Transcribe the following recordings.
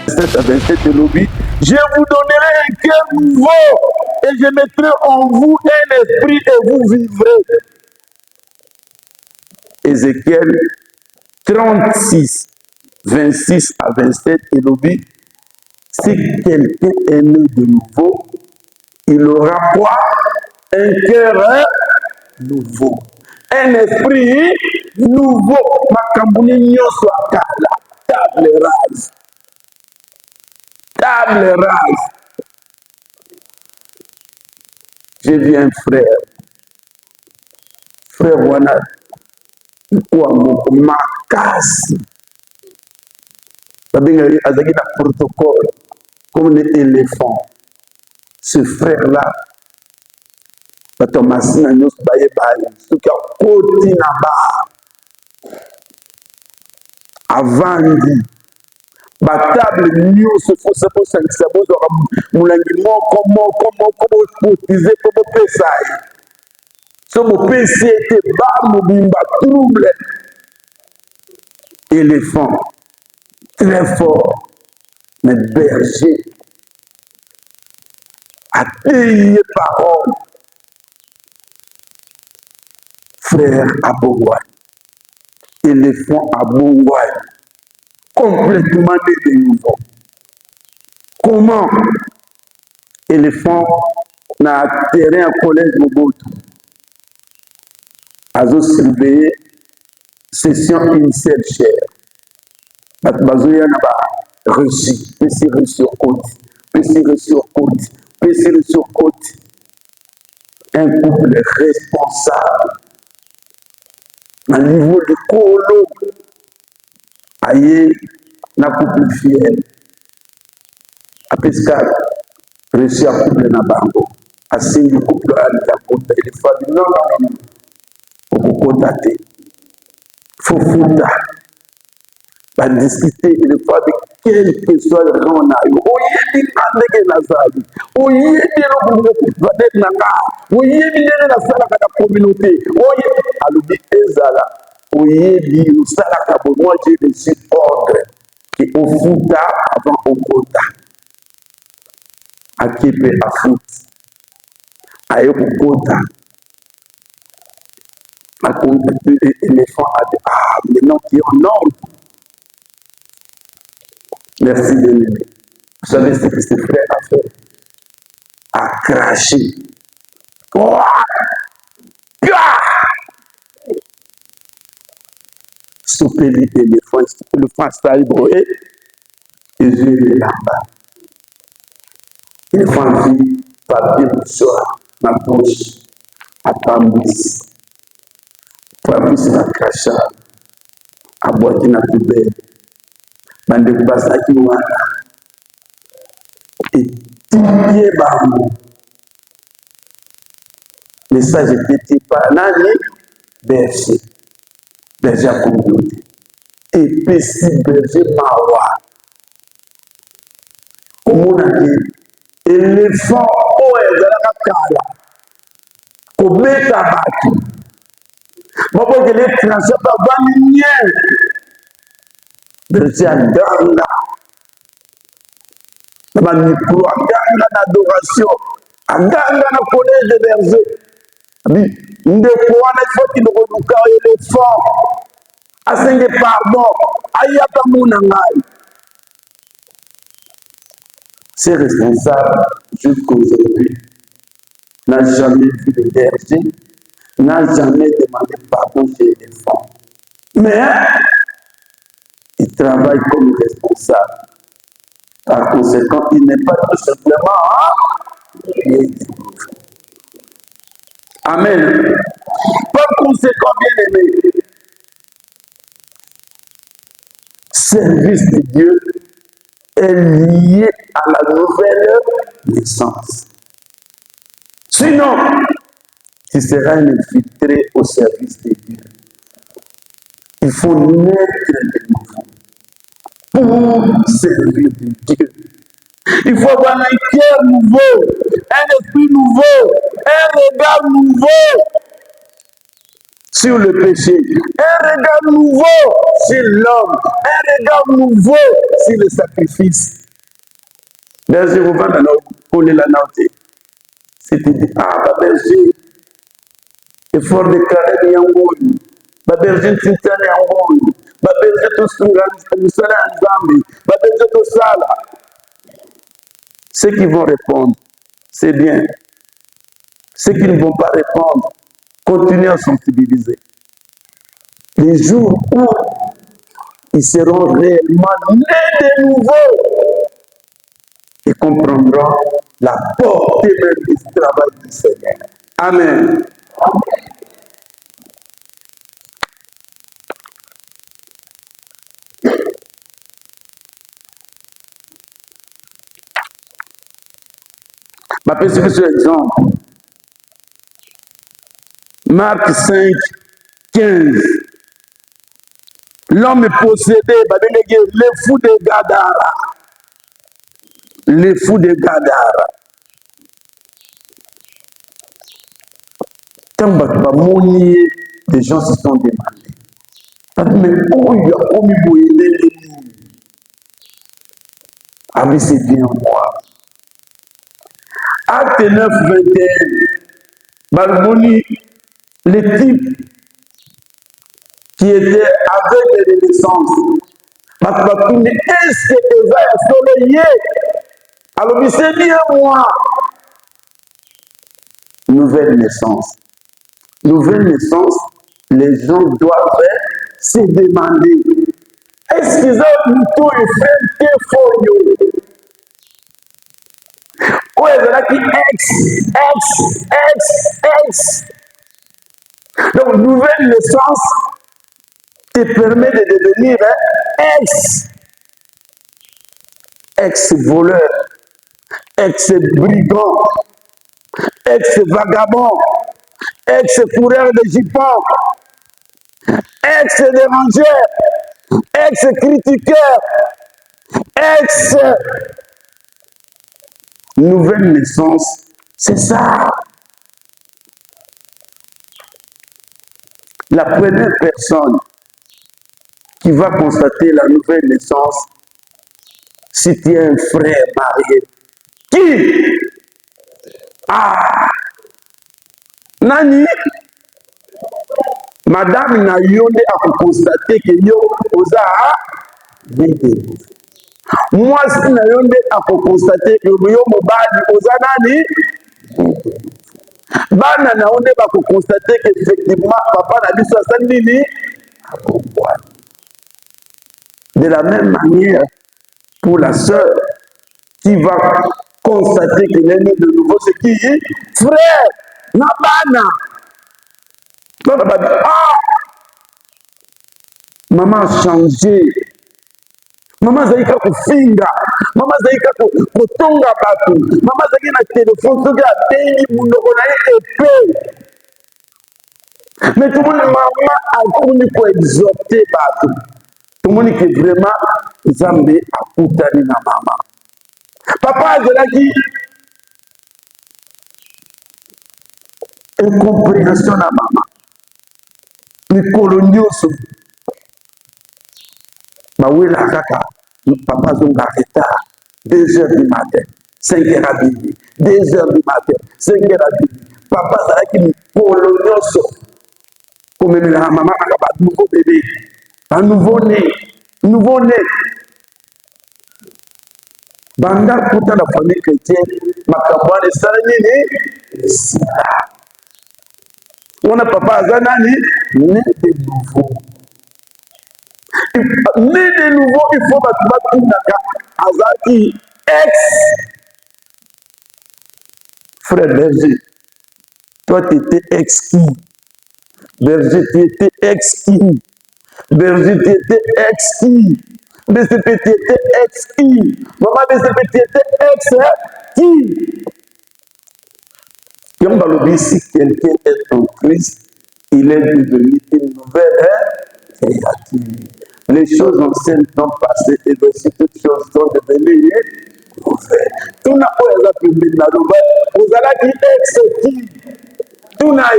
27 à 27 de lobby, je vous donnerai un cœur nouveau et je mettrai en vous un esprit et vous vivrez. Ézéchiel 36, 26 à 27 de lobby, si quelqu'un est né de nouveau, il aura quoi? Un cœur nouveau. Un esprit nouveau. Makambuni nyoso akala. Table rase. Table rase. J'ai vu un frère. Frère Wana. Makasi. Azaki na protocole. Comme les éléphants. Ce frère-là. Batomasi na nyos baye baye. Soki akoti na ba. Avandi. Batable nyonso fosa bosangisa bozwaka molangi moko botize mpo bopesa ye so bopesi ete bamobimba trouble éléphant très fort mais berger ateyi ye parole frère abongwani éléphant abongwani complètement de nouveau. Comment éléphant na terrain collège Mobutu a surveillé session initiale chère. Bazoya na ba reçu, PC sur côte, PC sur côte, PC sur côte. Un couple responsable à niveau de colo. Aïe, na couple fiel. A pescar, réussi à couple na bango. A signé couple à la côte. Il faut dire non. Pour contacter. Faut foutre. Va discuter. Il faut dire quel que soit le rang on a eu. Oye, il a dit que la salle. Oye, il va être nanga. Oye, il est la salle de la communauté. Oye, alors dit Ezala. Oye, dit au salle de moi, j'ai reçu ordre. Et au fouta avant au kota. À qui peut à foot. À au kota. À l'éléphant a dit ah, maintenant qui est en ordre. Merci de m'aimer. Vous savez ce que ce frère a fait? A craché. Souper l'éléphant ça ébroué. Et je l'ai là-bas. L'éléphant dit, papier soir, ma bouche, à Pambis. Pambis m'a craché. À boîte na poubelle. Bande basaki wana. Et tibier bambou. Message était pas nani, berger. Berger à communauté. Et petit berger mawa. Comment on a dit? Éléphant, oh, elle a la kala. Comment t'as battu? Moi, je l'ai tranché par 20 millions. Berger à Ganga. Dans ma micro, à Ganga d'adoration. À Ganga na collège de berger. Ndeko wana faut qu'il reduka éléphant. Asenge pardon. Ayaka muna ngai. C'est responsable jusqu'aujourd'hui. N'a jamais vu de berger, n'a jamais demandé pardon chez l'éléphant. Mais il travaille comme responsable. Par conséquent, il n'est pas tout simplement Amen. Par conséquent, bien aimé, service de Dieu est lié à la nouvelle naissance. Sinon, tu seras infiltré au service de Dieu. Il faut naître de nouveau pour servir de Dieu. Il faut avoir un cœur nouveau, un esprit nouveau, un regard nouveau. sur le péché, un regard nouveau sur l'homme, un regard nouveau sur le sacrifice. Berger, vous vendez la nauté. C'est-à-dire, ah, berger, effort de carême yangouni, berger tintane yangouni, berger tout sala nzambi, berger tout sala. Ceux qui vont répondre, c'est bien. Ceux qui ne vont pas répondre, continuez à sensibiliser. Les jours où ils seront réellement nés de nouveau, ils comprendront la portée même du travail du Seigneur. Amen. Ma petite exemple. Marc 5, 15. L'homme possédé, les fous de Gadara. Les fous de Gadara. Quand les gens se sont demandés. Mais où il y a commis ah mais c'est bien moi. Acte 9, 21. Balmoni, les types qui étaient avec les naissances. Parce que est-ce que vous avez soleillé? Alors, c'est bien moi. Nouvelle naissance. Nouvelle naissance, les gens doivent se demander est-ce qu'ils ont tout fait des folios? Ou est-ce là qui ex. Donc, nouvelle naissance te permet de devenir ex-voleur, ex-brigand, ex-vagabond, ex-coureur de jupons, ex-dérangeur, ex-critiqueur, ex-nouvelle naissance. C'est ça. La première personne qui va constater la nouvelle naissance, si tu es un frère marié, qui? Ah! Nani? Madame na yonde a constaté que yo oza vide. Moi si na yonde a constaté que yo mobali oza nani? Bana na yonde ba constaté que effectivement papa na biso asali nini? De la même manière, pour la sœur qui va constater qu'il est né de nouveau, c'est qui? Frère, Nabana. Ah, maman a changé. Maman zaika kufinga. Maman zaika kutonga batu. Maman zaika na téléphone, soki a bengi munoko na ye épée. Mais tout le monde, maman a connu pour exhorter batu. Tout le monde qui vraiment Zambé a koutani na maman. Papa a dit incompréhension na maman. Les coloniaux sont. Bah oui, la kaka. Papa zonga retard. 2 heures du matin. 5 heures à midi. 2 heures du matin. 5 heures à midi. Papa a dit les coloniaux sont. Comme la maman a un nouveau bébé. Un nouveau-né. Nouveau-né. Banda kuta la famille chrétienne, makabwane salini, on a papa Zanani, né de nouveau. Né de nouveau, il faut battre Naka, Azaki, frère Berger. Toi, tu étais exquis. Berger, tu étais exquis. Berger, tu étais exquis. BCP était exquis. Maman BCP était exquis. Quand on le dit, si quelqu'un est en Christ, il est devenu une nouvelle créature. Les choses anciennes sont passées et voici toutes choses sont devenues nouvelles. Tout n'a pas été publié dans le vous allez dire exquis. Tout n'a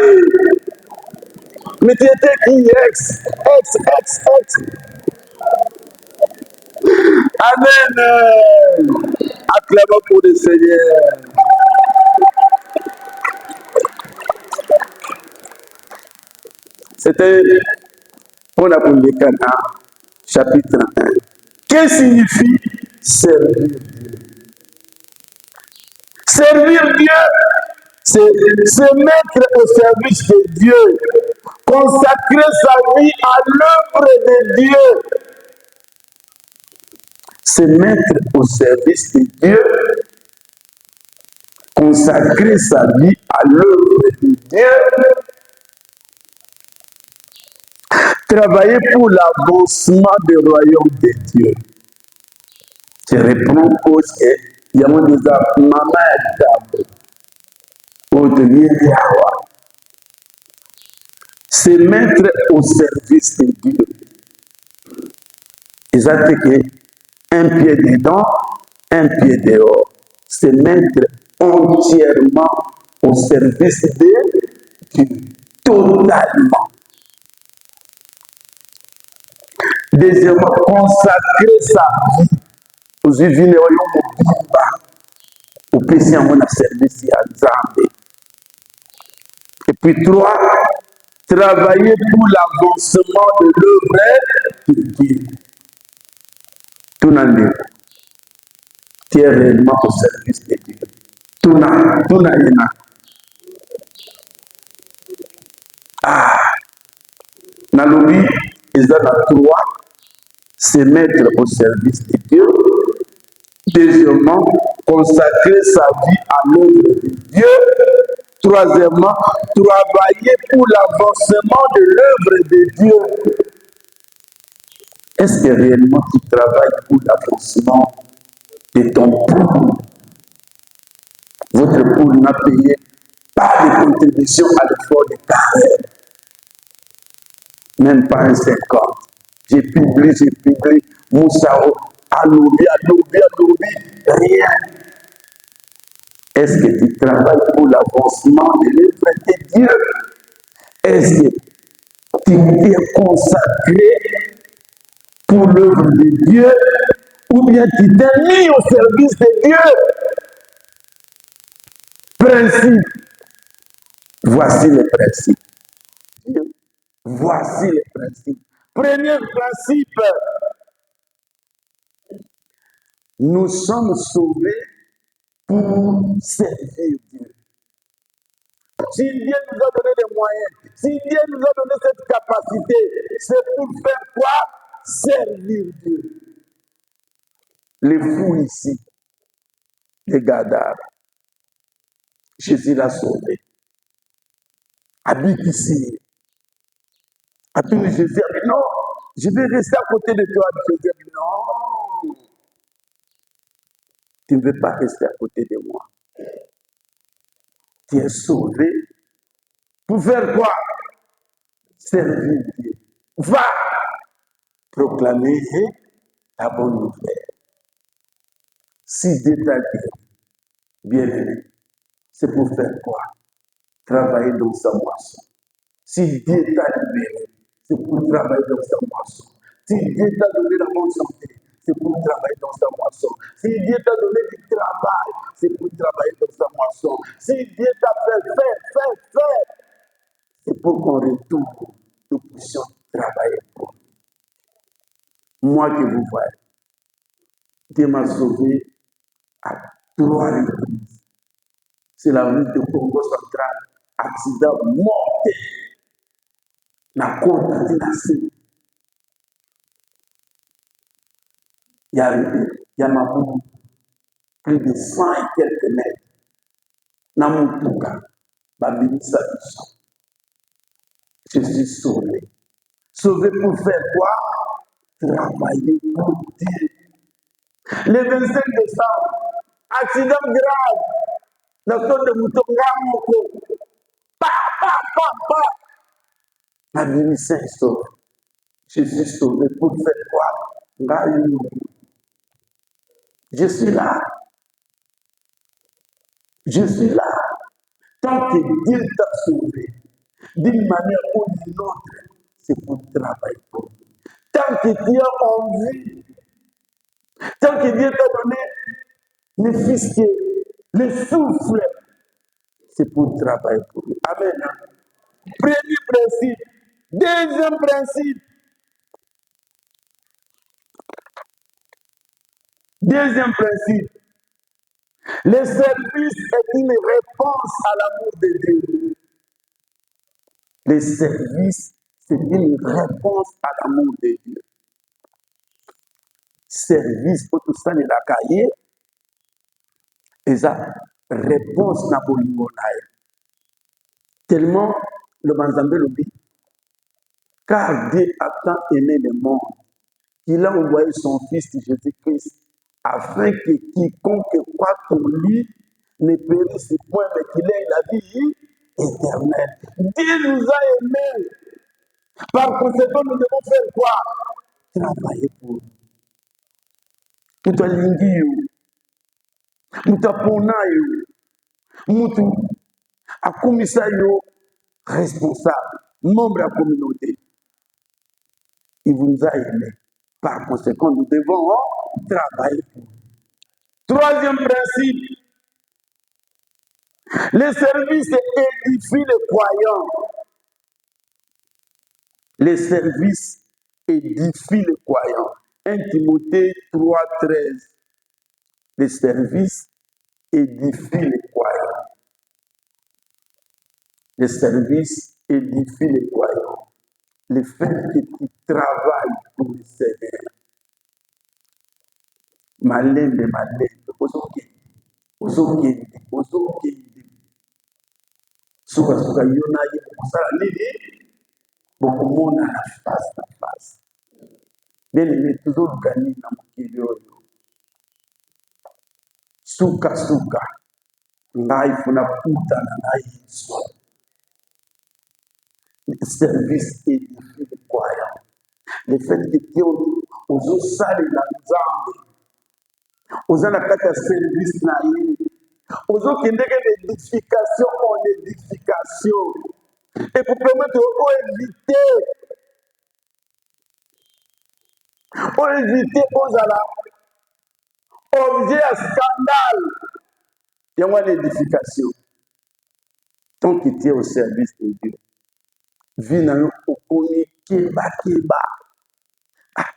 pas Mais tu étais qui? Ex. Amen. Acclamons pour le Seigneur. C'était pour la Bible de Cana, chapitre 1. Qu'est-ce que signifie servir Dieu? Servir Dieu, c'est se mettre au service de Dieu, consacrer sa vie à l'œuvre de Dieu. Se mettre au service de Dieu, consacrer sa vie à l'œuvre de Dieu, travailler pour l'avancement du royaume de Dieu. Je reprends cause que il y a des mamans pour devenir Yahweh. Se mettre au service de Dieu. Et ça fait que un pied dedans, un pied dehors. Se mettre entièrement au service de Dieu. Totalement. Deuxièmement, consacrer sa vie aux usines au péché en mon service à Zambé. Et puis trois, travailler pour l'avancement de l'œuvre de Dieu. Tout n'a pas. Tu es réellement au service de Dieu. Tout n'a pas. Ah, Nalobi, ils ont la trois, se mettre au service de Dieu. Deuxièmement, consacrer sa vie à l'œuvre de Dieu. Troisièmement, travailler pour l'avancement de l'œuvre de Dieu. Est-ce que réellement tu travailles pour l'avancement de ton poule? Votre poule n'a payé pas de contribution à l'effort de carrière. Même pas un 50. J'ai publié, Moussao, Aloubi, rien. Est-ce que tu travailles pour l'avancement de l'œuvre de Dieu? Est-ce que tu es consacré pour l'œuvre de Dieu? Ou bien tu t'es mis au service de Dieu? Principe. Voici les principes. Voici les principes. Premier principe. Nous sommes sauvés pour servir Dieu. Si Dieu nous a donné les moyens, si Dieu nous a donné cette capacité, c'est pour faire quoi? Servir Dieu. Les fous ici, les Gadara, Jésus l'a sauvé. Habite ici. Habite Jésus. Non, je vais rester à côté de toi. Jésus. Non. Tu ne veux pas rester à côté de moi. Tu es sauvé. Pour faire quoi? Servir Dieu. Va proclamer la bonne nouvelle. Si Dieu t'a dit, bien-aimé, c'est pour faire quoi? Travailler dans sa moisson. Si Dieu t'a libéré, c'est pour travailler dans sa moisson. Si Dieu t'a donné la bonne santé, c'est pour travailler dans sa moisson. Si Dieu t'a donné du travail, c'est pour travailler dans sa moisson. Si Dieu t'a fait faire, c'est pour qu'on retourne, nous puissions travailler pour lui. Moi que vous voyez, Dieu m'a sauvé à 3 reprises. C'est la route de Congo central, accident mortel. La contamination. Il y a ma boue, plus de 100 et quelques mètres. Dans mon pouka, je suis sauvé. Sauvé pour faire quoi? Travailler pour Dieu. Le 25 décembre, accident grave. Docteur de Moutonga Moko. Pa. La ministère est sauvé. Je suis sauvé pour faire quoi? Je suis là. Je suis là. Tant que Dieu t'a sauvé, d'une manière ou d'une autre, c'est pour travailler pour lui. Tant que tu as envie, tant que Dieu t'a donné le fisc, le souffle, c'est pour travailler pour lui. Amen. Premier principe. Deuxième principe. Deuxième principe. Le service est une réponse à l'amour de Dieu. Le service, c'est une réponse à l'amour de Dieu. Service pour tout ça, il a cahier. Et ça, réponse na bolingo naye. Tellement le Banzambé le dit, car Dieu a tant aimé le monde qu'il a envoyé son Fils Jésus-Christ afin que quiconque croit en lui ne périsse point, mais qu'il ait la vie éternelle. Dieu nous a aimés. Par conséquent, nous devons faire quoi? Travailler pour lui. Mutu alingi yo, mutu apona yo, mutu akomisa yo responsable, membre de la communauté. Il vous a aimé. Par conséquent, nous devons travailler pour lui. Troisième principe, le service édifie les croyants. Le service édifie les croyants. 1 Timothée 3,13. Le service édifie les croyants. Le service édifie les croyants. Le fait que tu travailles pour le Seigneur. Malende. Ozokende. Suka yona ye kusala nini? Bokumona na face. Bien-aimé, tozoluka nini na mokili oyo? Suka ngai funa kutana na Yesu. Le service édifie les croyants. Le fait que Dieu ozosalela Nzambe, oza na kati ya service na ye, ozokendeke d'édification en édification, et pour permettre éviter ozala objet à scandale. Il y a l'édification. Tant que tu es au service de Dieu, vie na yo okoni keba.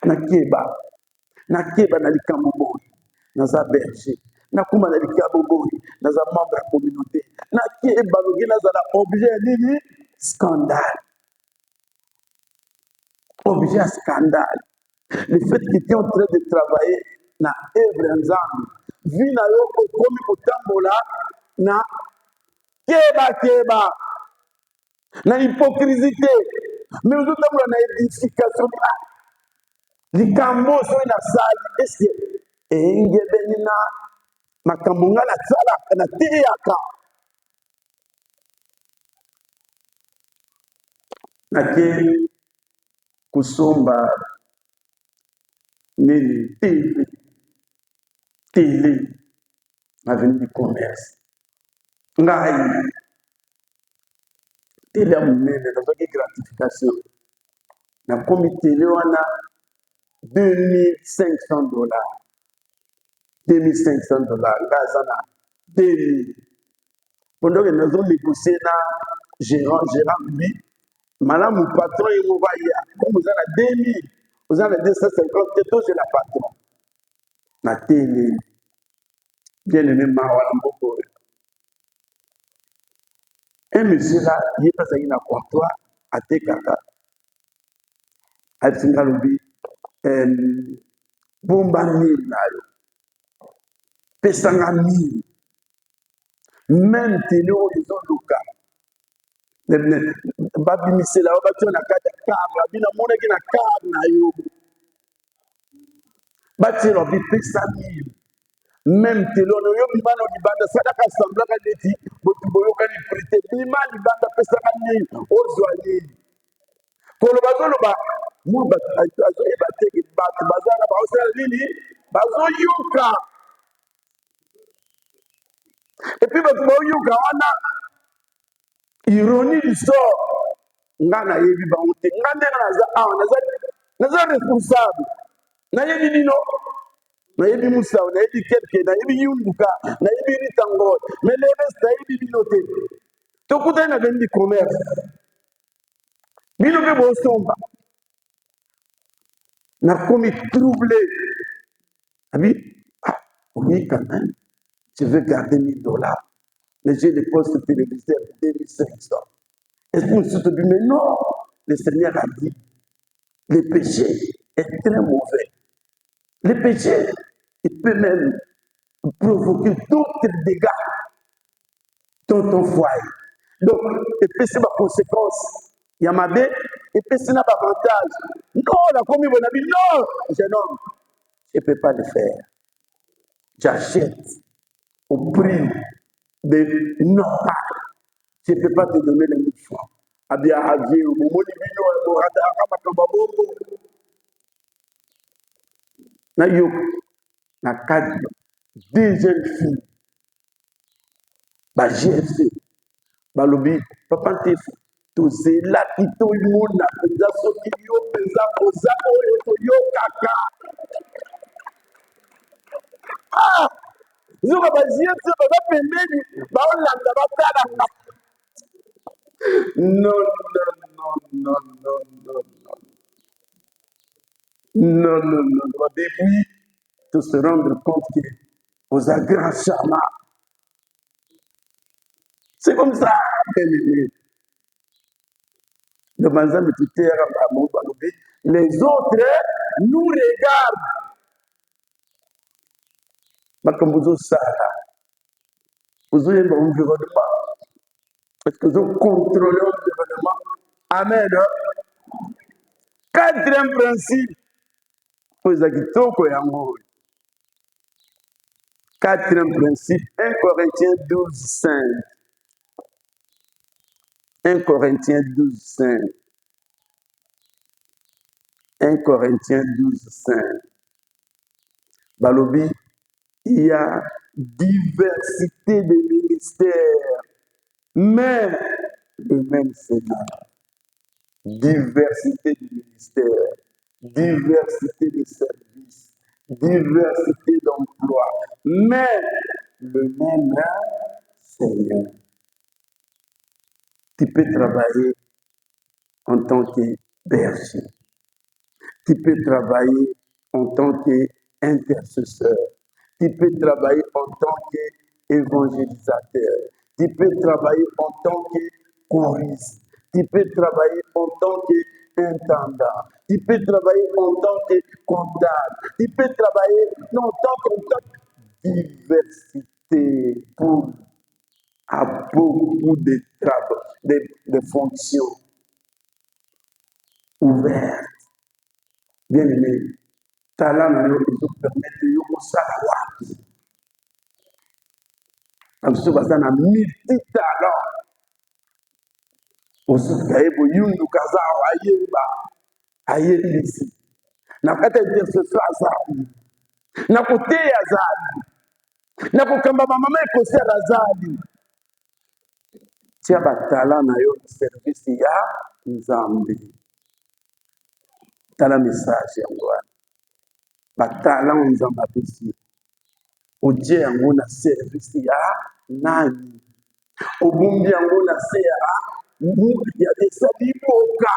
Nakeba na likambo boy, naza berger. Nakuma na likambo boy, naza membre de la communauté. Nakeba logi nazala objet nini? Scandale. Objet à scandale. Le fait que tu es en train de travailler na œuvre ensemble, vie na yo okomi kotambola na keba. Na hypocrisie, mais nous avons une édification. Likambo so na sali ese engebe na makambunga la sala na tiyaka na ke kusomba nini tele na venu du commerce ngai tele ya monene nazwaki gratification na komi tele wana $2,500. Ngaza na 2000. Pendant que nous avons négocié na gérant lui, madame patron il m'a dit comme vous avez 2000, vous avez 250, c'est la patron. Na télé. Bien aimé Mawala Mboko. Un monsieur là, il est passé dans le comptoir à Tekaka. À Singaloubi, Bomba 1000 nayo. Pesanga 1000. Même télé horizon local. Babi misela obati na kata kaba bina mona kina kaba na yo. Bati lo bi pesa 1000. Même télé no yo bimano libanda sadaka sambla leti botu boyo kani prité bima libanda pesa kani ozwali. Kolo bazolo ba mu ba azo e bateki ba bazana ba osala nini bazo yuka. Et puis, votre wana, ironie du sort, nga nayebi bango te nga ndenge naza awa naza responsable nayebi bino nayebi Musau nayebi Kelke nayebi Yunduka nayebi Ritango mais le reste nayebi bino te tokutani na bendi commerce bino mpe bosomba nakomi troublé abi oui quand même je veux garder $1000 mais j'ai des postes téléviseurs de 2500. Est-ce que nous te dit mais non, le Seigneur a dit le péché est très mauvais. Le péché, il peut même provoquer d'autres dégâts dans ton foyer. Donc, le péché a conséquence. Il y a ma bête, et péché n'a pas avantage. Non, la commune, non, jeune homme, je ne peux pas le faire. J'achète au prix de normal. Je ne peux pas te donner les 1000 francs. Abia Adieu, Momoni Bino, Morada, Ramakambabongo. Nayo, na 4 deux jeunes filles. Ba GFC, balobi, papa Ntefu, tozela kito imona, peza soki yo, peza koza oyo, toyo kaka. Zoka ba GFC, ba pembeni, ba olanda, ba talanga. Non, non, non, non, non, non, non. Non, non, non, non. Depuis, de se rendre compte que vous avez grand charme. C'est comme ça, bien-aimé. Les autres nous regardent. Vous avez l'environnement. Est-ce que vous contrôlez l'environnement? Amen. Quatrième principe. Quatrième principe, 1 Corinthiens 12, 5. 1 Corinthiens 12, 5. 1 Corinthiens 12, 5. Balobi, il y a diversité de ministères, mais le même Seigneur. Diversité de ministères, diversité de services, diversité d'emplois, mais le même Seigneur. Tu peux travailler en tant que berger. Tu peux travailler en tant qu'intercesseur. Tu peux travailler en tant qu'évangélisateur. Tu peux travailler en tant que choriste. Tu peux travailler en tant qu'intendant. Tu peux travailler en tant que comptable. Tu peux travailler en tant que diversité pour à beaucoup de travaux, de fonctions ouvertes. Bien aimé, talent nous permet de savoir. Comme si vous avez un multi-talent. Aussi, vous avez un kaza ayeba, ayelisi. Na kata intercesseur azali. Na kote azali. Na kokamba mama ekosi azali. Tia batala na yo service ya Nzambe. Tala message yango wana. Batala Nzambe apesi. Ojie yango na service ya nani? Obumbi yango na se ya desali boka.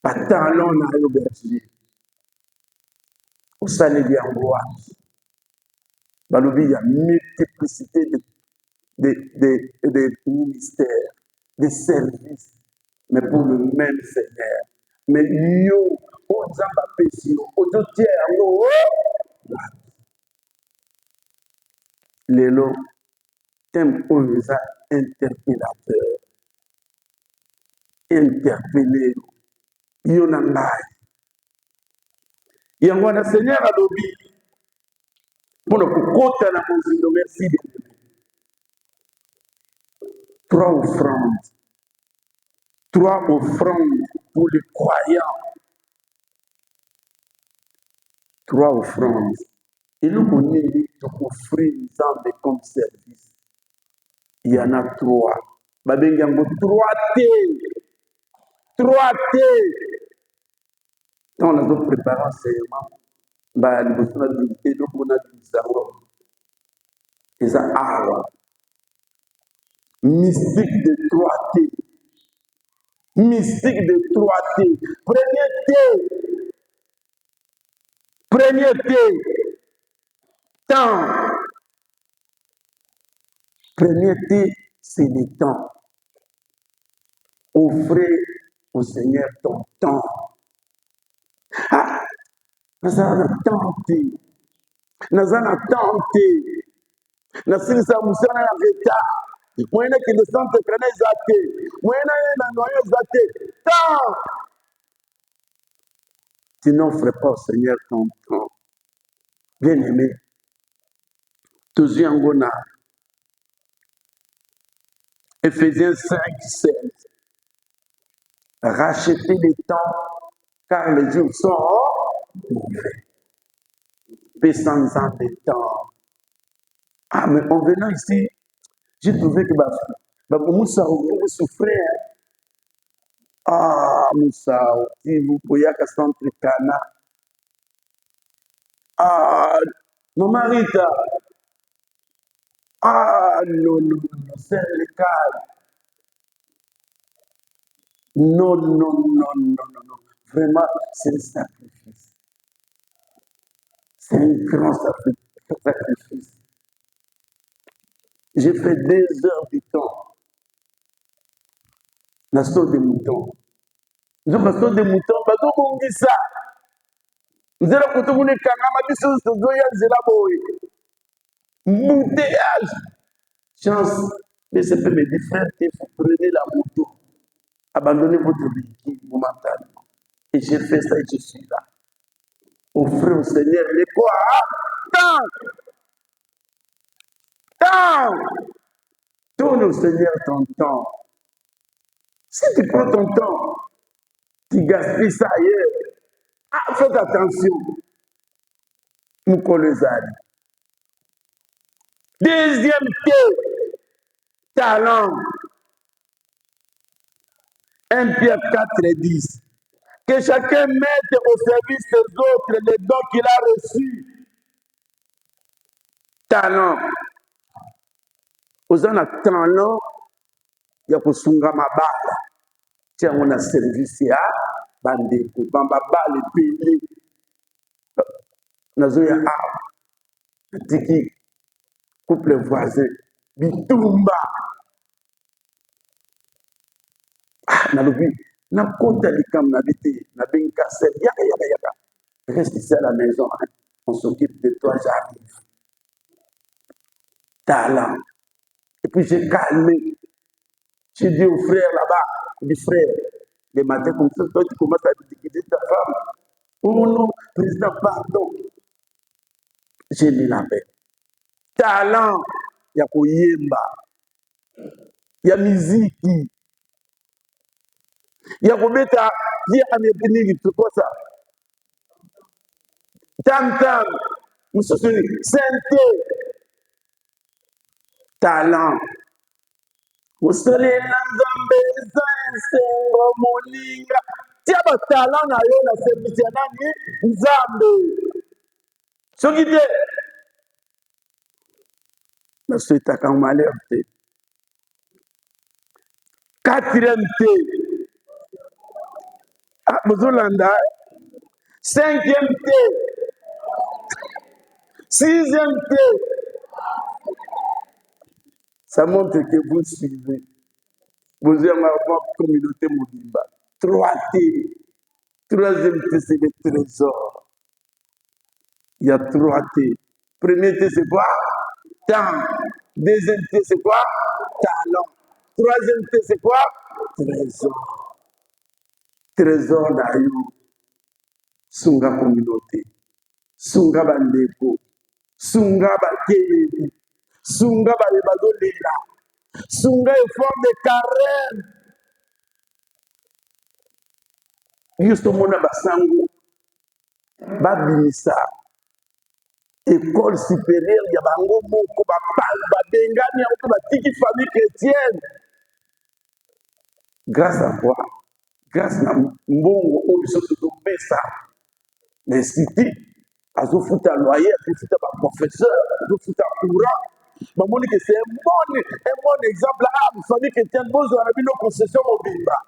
Batalon na yo berger. Osaleli yango wana. Balobi il y a multiplicité de ministères, de services, mais pour le même Seigneur. Mais yo, on Nzambe apesi yo, ozo tie yango lelo thème oyo eza interpellateur. Interpellé yo na ngai. Yango wana Seigneur alobi mpona kokota na mozindo merci de 3 offrandes. 3 offrandes pour les croyants. 3 offrandes. Et nous connaissons offrir Nzambe comme service. Il y en a 3. babengi yango 3T. 3T. Quand on a préparé enseignement, liboso na dignité eloko na bisango eza awa mystique de 3T. Mystique de 3T. Premier T. Premier T. Temps. Premier T, c'est le temps. Offrez au Seigneur ton temps. Ah, nazana tante. Nazana tante. Nasilisa musana na retard. Moyena qui descend te connaît zate. Moyena na noyo zate. Temps. Tu n'offres pas au Seigneur ton temps. Bien-aimé. Toujours en gona. Éphésiens 5, 7. Rachetez les temps, car les jours sont mauvais. Baissant des temps. Ah, mais en venant ici, j'ai trouvé que Moussa, vous souffrez. Ah, Moussa, si vous pouvez à centre Cana. Ah, Maman Rita. Ah, non, non, non, c'est le cas. Non, non, non, non, non, non. Vraiment, c'est un sacrifice. C'est un grand sacrifice. J'ai fait 2 heures du temps. La sauce de mouton. Je me sauce de mouton, parce qu'on dit ça. Nous allons continuer quand même à dire que ce embouteillage. Chance, mais c'est peut me dire, frère, prenez la moto. Abandonnez votre véhicule momentanément. Et j'ai fait ça et je suis là. Offrez au Seigneur les quoi? Tant! Tant! Tourne au Seigneur ton temps. Si tu prends ton temps, tu gaspilles ça ailleurs. Ah, faites attention. Moukolezali. Deuxième T, talent. 1 Pierre 4 et 10. Que chacun mette au service des autres les dons qu'il a reçus. Talent. Aux a talent, il y a kusunga mabala. Tiens, on a service à bandeko. Bambabale payé. Nazoya a. Tiki. Couple voisin. Bitumba. Ah, nalobi. Na kota likam na biti. Na binkase. Yaka, yaka, yaka. Reste ici à la maison. Hein. On s'occupe de toi, j'arrive. Talent. Et puis j'ai calmé. J'ai dit au frère là-bas, dit frère, les matins comme ça, toi tu commences à discuter ta femme. Oh non, président, pardon. J'ai mis la paix. Talent, il y a koyemba, il y a musique, il y a mettre il y a un épingle, c'est quoi ça? Tam-tam, nous sommes synthé, talent. Usalela nzambe esengo moninga tia batala na yo na service ya nani nzambe soki te nasoetaka malheur te. Quatrième te bozolanda. Cinquième te, sixième te. Ça montre que vous suivez. Vous avez ma communauté Mobimba. 3T. Troisième T, c'est le trésor. Il y a 3T. Premier T, c'est quoi? Temps. Deuxième T, c'est quoi? Talent. Troisième T, c'est quoi? Trésor. Trésor d'ailleurs. Sunga communauté. Sunga bandeko. Sunga bakelebi. Sunga balebalolela. Sunga effort de carême. Juste mona basango. Babimisa. École supérieure ya bango moko bapal babengani yango batiki famille chrétienne. Grâce à quoi? Grâce à mbongo oyo biso tozopesa na institut azofuta loyer, azofuta baprofesseur, azofuta courant. Bamoni que c'est un bon exemple. Ah, vous savez que tiens bozwa na bino concession mobimba.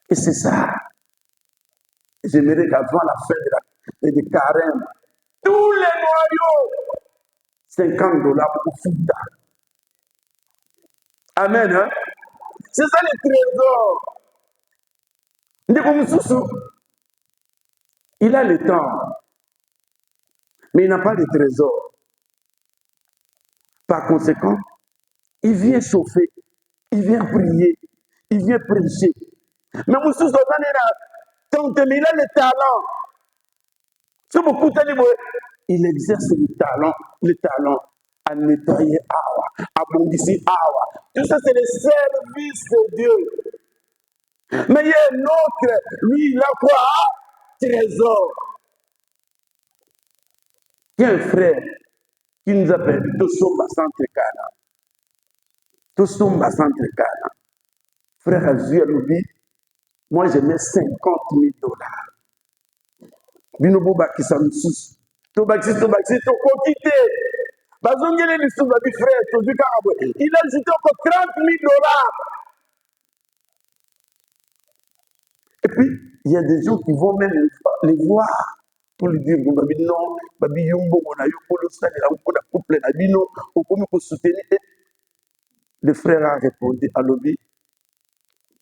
Et c'est ça. J'aimerais qu'avant la fin de carême, tous les noyaux, $50 pour Fouta. Amen. Hein? C'est ça le trésor. Il a le temps, mais il n'a pas de trésor. Par conséquent, il vient chauffer, il vient prier, il vient prêcher. Mais il a le talent. Il exerce le talent à nettoyer Awa, à bondir Awa. Tout ça, c'est le service de Dieu. Mais il y a un autre, lui, il a quoi? Trésor. Il y a un frère qui nous appelle Tosomba Centre Kana. Tosomba Centre Kana. Frère Azueloubi, moi je mets $50,000. Binobo Bakisa Moussous. Tobakisi, Tokokite. Bazongele Lissou, Babi frère, Tozu Karabwe. Il a ajouté encore $30,000. Et puis, il y a des gens qui vont même les voir pour lui dire Babi non, Babi Yombo, on a eu pour le stade, on a couple, Nabino, on peut soutenir. Le frère a répondu à l'objet.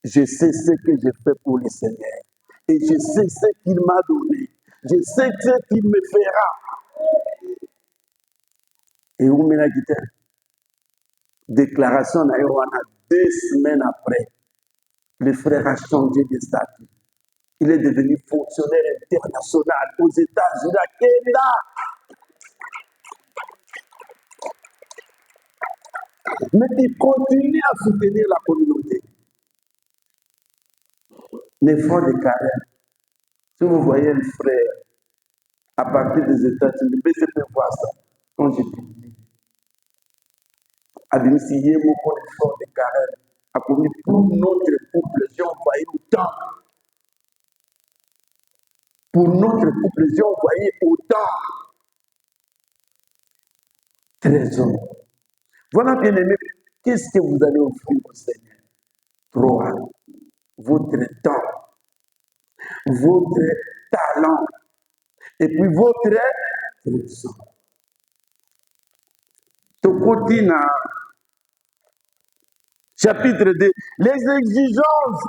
Je sais ce que j'ai fait pour le Seigneur. Et je sais ce qu'il m'a donné. Je sais ce qu'il me fera. Et où m'a dit déclaration d'Aïwana 2 semaines après, le frère a changé de statut. Il est devenu fonctionnaire international aux États-Unis, à Kenya. Mais il continue à soutenir la communauté. L'effort de carême. Si vous voyez un frère à partir des États-Unis, mais c'est voir ça quand je publie. Admissiez mon effort de carême. A commis pour notre couple, j'ai envoyé autant. Pour notre couple, j'ai envoyé autant. Trésor. Voilà, bien aimé, qu'est-ce que vous allez offrir au Seigneur? 3. Votre temps, votre talent, et puis votre trésor. Tokotina, chapitre 2, les exigences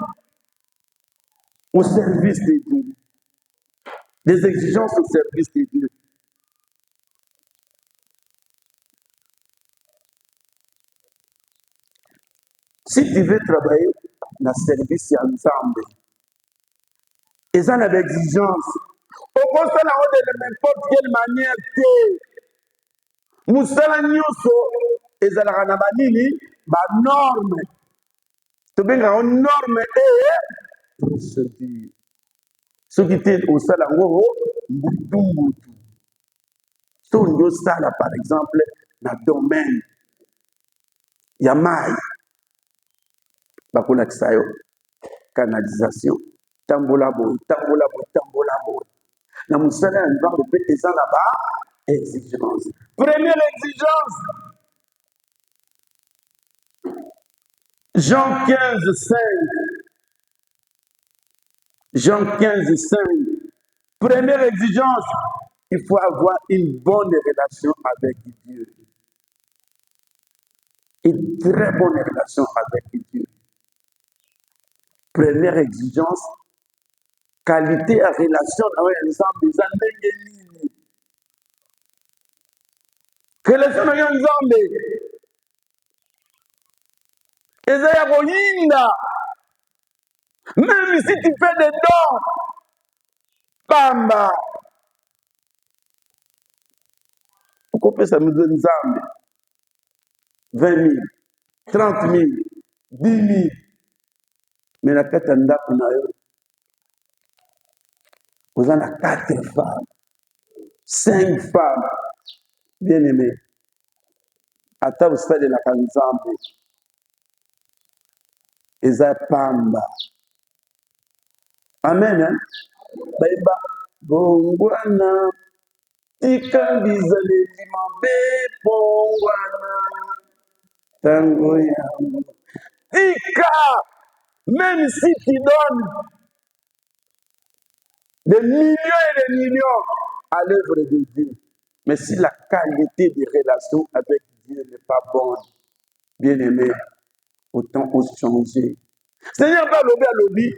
au service de Dieu. Les exigences au service de Dieu. Si tu veux travailler dans le service ensemble, et ça, a l'exigence. Au poste de n'importe quelle manière que Moussala Nyuso, et ça a une norme. Tu as une norme et procédure. Ce qui est au Salango, Moutou. Si on ça, par exemple, dans le domaine, il y a maille. Bakuna Kisayo, canalisation, tambola boy. Dans mon salaire, on va répéter ça là-bas, exigence. Première exigence, Jean 15, 5. Jean 15, 5. Première exigence, il faut avoir une bonne relation avec Dieu. Une très bonne relation avec Dieu. Première exigence, qualité à relation avec ensemble des années. Relation avec ensemble. Même si tu fais des dons, bamba. Pourquoi peut ça nous donne 20 000, 30 000, 10 000. Mais la tête en date, vous en avez 4 femmes, 5 femmes, bien aimées. À ta vous de la Kanzambe. eza pamba. Amen. Hein? Baïba, bongwana, tika bizaleli mabe, bongwana, tango yango. Tika, même si tu donnes des millions et des millions à l'œuvre de Dieu, mais si la qualité des relations avec Dieu n'est pas bonne, bien aimé, autant on changer. Seigneur, va lobi à lobi,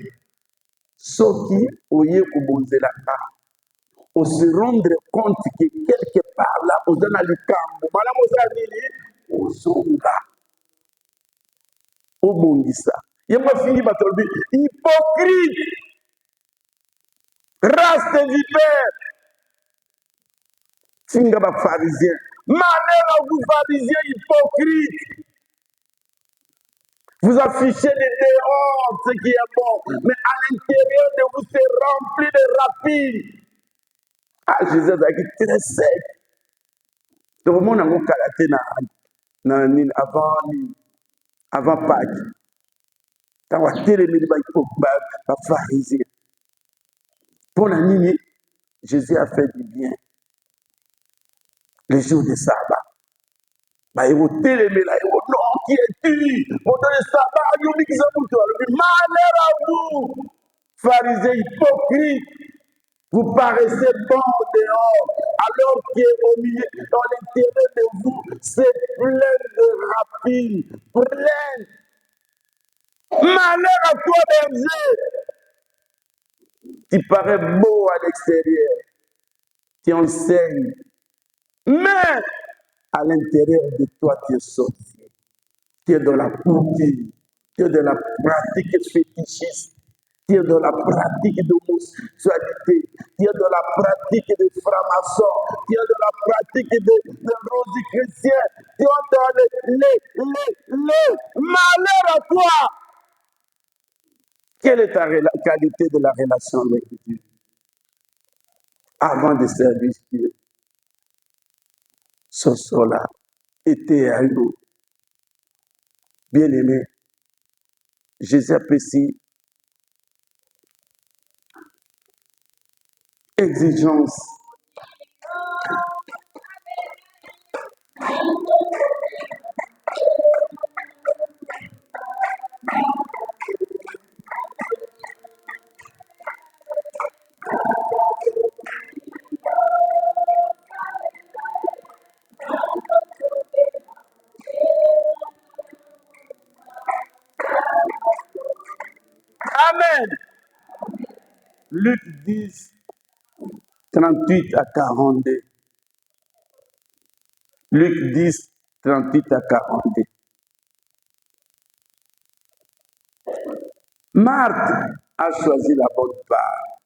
soki oye kubonzelaka, on se rendre compte que quelque part là, on donne à l'ukambo, madame Ozanini, ozonga, obongisa. Yemba fini batolbi, hypocrite, race de vipère, finga ba pharisien. Malheur à vous pharisiens hypocrites. Vous affichez des dehors ce qui est bon, mais à l'intérieur de vous c'est rempli de rapines. Ah, Jésus a dit très sec. Donc, mon amour kalaté avant Pâques. Quand on a télémé les pharisiens. Pour la nuit, Jésus a fait du bien. Les jours de sabbat. Bah, ils vont télémé là, ils vont non, qui es-tu? Pendant le sabbat, ils vont dire que malheur à vous, pharisiens hypocrites. Vous paraissez bon dehors, alors qu'au milieu, dans l'intérieur de vous, c'est plein de rapines, plein. Malheur à toi, berger. Tu parais beau à l'extérieur, tu enseignes, mais à l'intérieur de toi, tu es sorcier. Tu es dans la poutine, tu es dans la pratique fétichiste. Tu es dans la pratique d'homosexualité, tu es dans la pratique de francs-maçons, tu es dans la pratique de rosicruciens, tu es dans les malheur à toi. Quelle est ta qualité de la relation avec Dieu avant de servir Dieu? Ce soir-là était à nous. Bien-aimé, Jésus apprécie exigence. Amen. Luc 10, 38 à 42. Luc 10, 38 à 42. Marthe a choisi la bonne part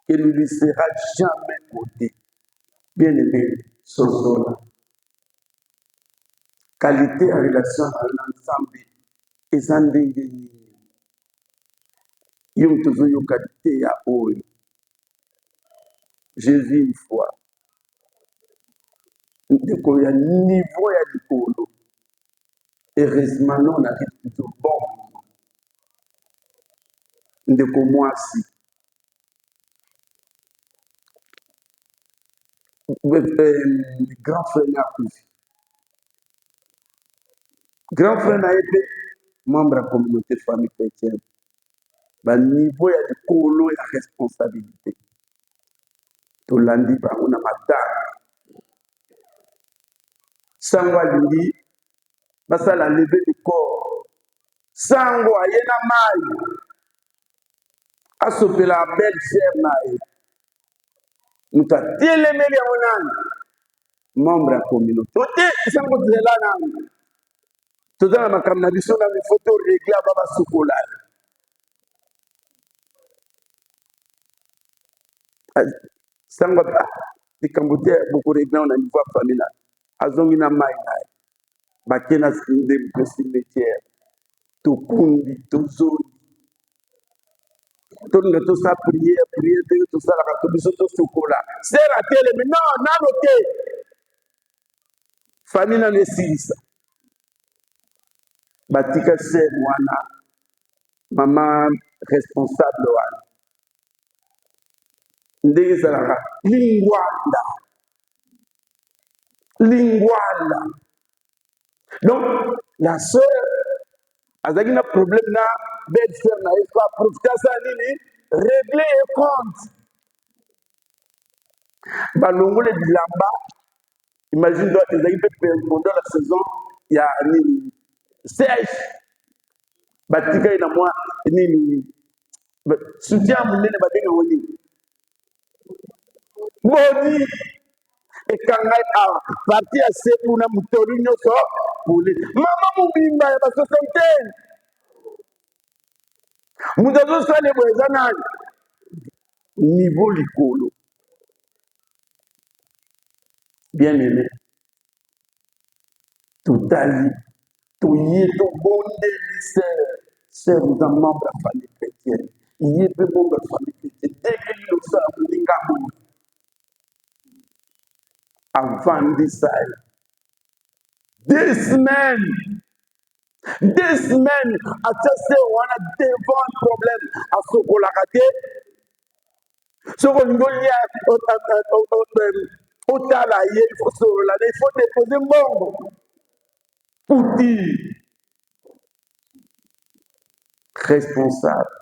et ne lui sera jamais ôtée. Bien-aimé, Sozola. Qualité en relation à l'ensemble et sans dégueule. Il y a toujours une qualité à haut. J'ai vu une fois. Il y a un niveau à l'école. Heureusement, on arrive toujours bon. Ndeko mwasi. Grand frère n'a plus. Grand frère n'a été membre de la communauté famille chrétienne. Le niveau ya likolo ya responsabilité. To landi ba una matanga. Sango alingi basala lever du corps. Sango ayena mai. Asopela belle sœur nae. Muta telemeli ya monani. Membre ya communauté. Tote sango zela nani. Tozana makamna biso na photo régler baba sokola. Sango likambo te beaucoup régler na niveau familial. Azongi na mai nae. Bakena sinde cimetière. Tokundi tozoni. Tourne tout ça, prier, tout ça, la commission de chocolat. C'est la télé, mais non, non, ok. Famille n'a pas ça. Batika c'est moi, maman responsable wana ndenge ezalaka lingwanda. Donc la sœur azalaki na problème na belle sœur na ye, aprofite asala nini régler ye compte, balongole bilamba. Imagine toi ezalaki mpe pendant la saison ya nini sèche, batikali na mwa nini soutien ya monene babengango nini boni ekangai awa parti ya se kuna motoli nyonso pole mama mobimba ya basoixantaine moto azosala boye eza nani niveau likolo. Bien aimé, totali toye tobondeli sœur oza membre ya famille chrétienne, ye mpe membre ya famille chrétienne, ndenge losala moninga boye avandisa ye 2 semaines atia se wana devant problème asokolaka te. Soki olingi olia otala ye ifo solola ne ifo depose mbongo kuti responsable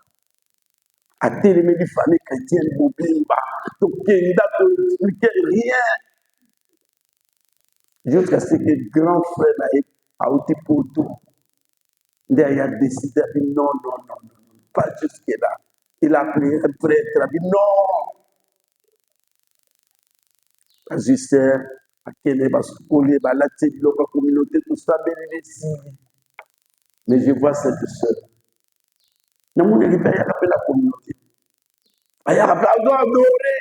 atelemeli famille chrétienne mobimba tokenda toexplike rien jusqu'à ce que grand frère na ye auti poto nde aya décidé abi non, pas jusque là. Il a appelé un prêtre, il a dit non. Pasteur, à quel est la communauté, tout ça, mais je vois cette sœur. Il y a la communauté. Il y a adoré.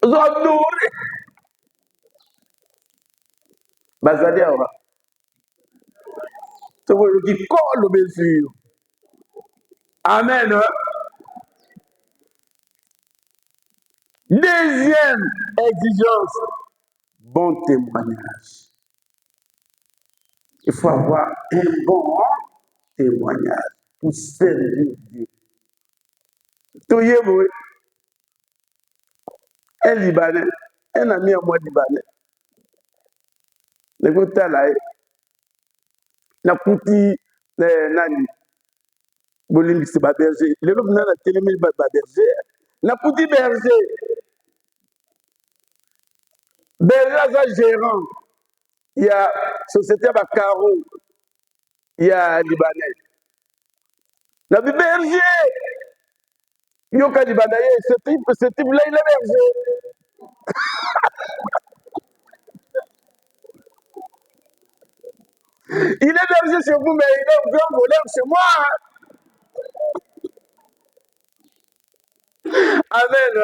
Ils ont adoré. Bazali awa. C'est ce qui colle bien sûr. Amen. Deuxième exigence, bon témoignage. Il faut avoir un bon témoignage pour servir Dieu. Toyez-vous, un Libanais, un ami à moi Libanais, le gouta là, na kuti nani, bolingi c'est ba berger, le gouta na télémé ba berger, na kuti berger, berger gérant, il y a société à Caro, il y a Libanais, na berger. Yoka Libanais, ce type-là, il est berger. Il est berger chez vous, mais il est grand voleur chez moi. Amen.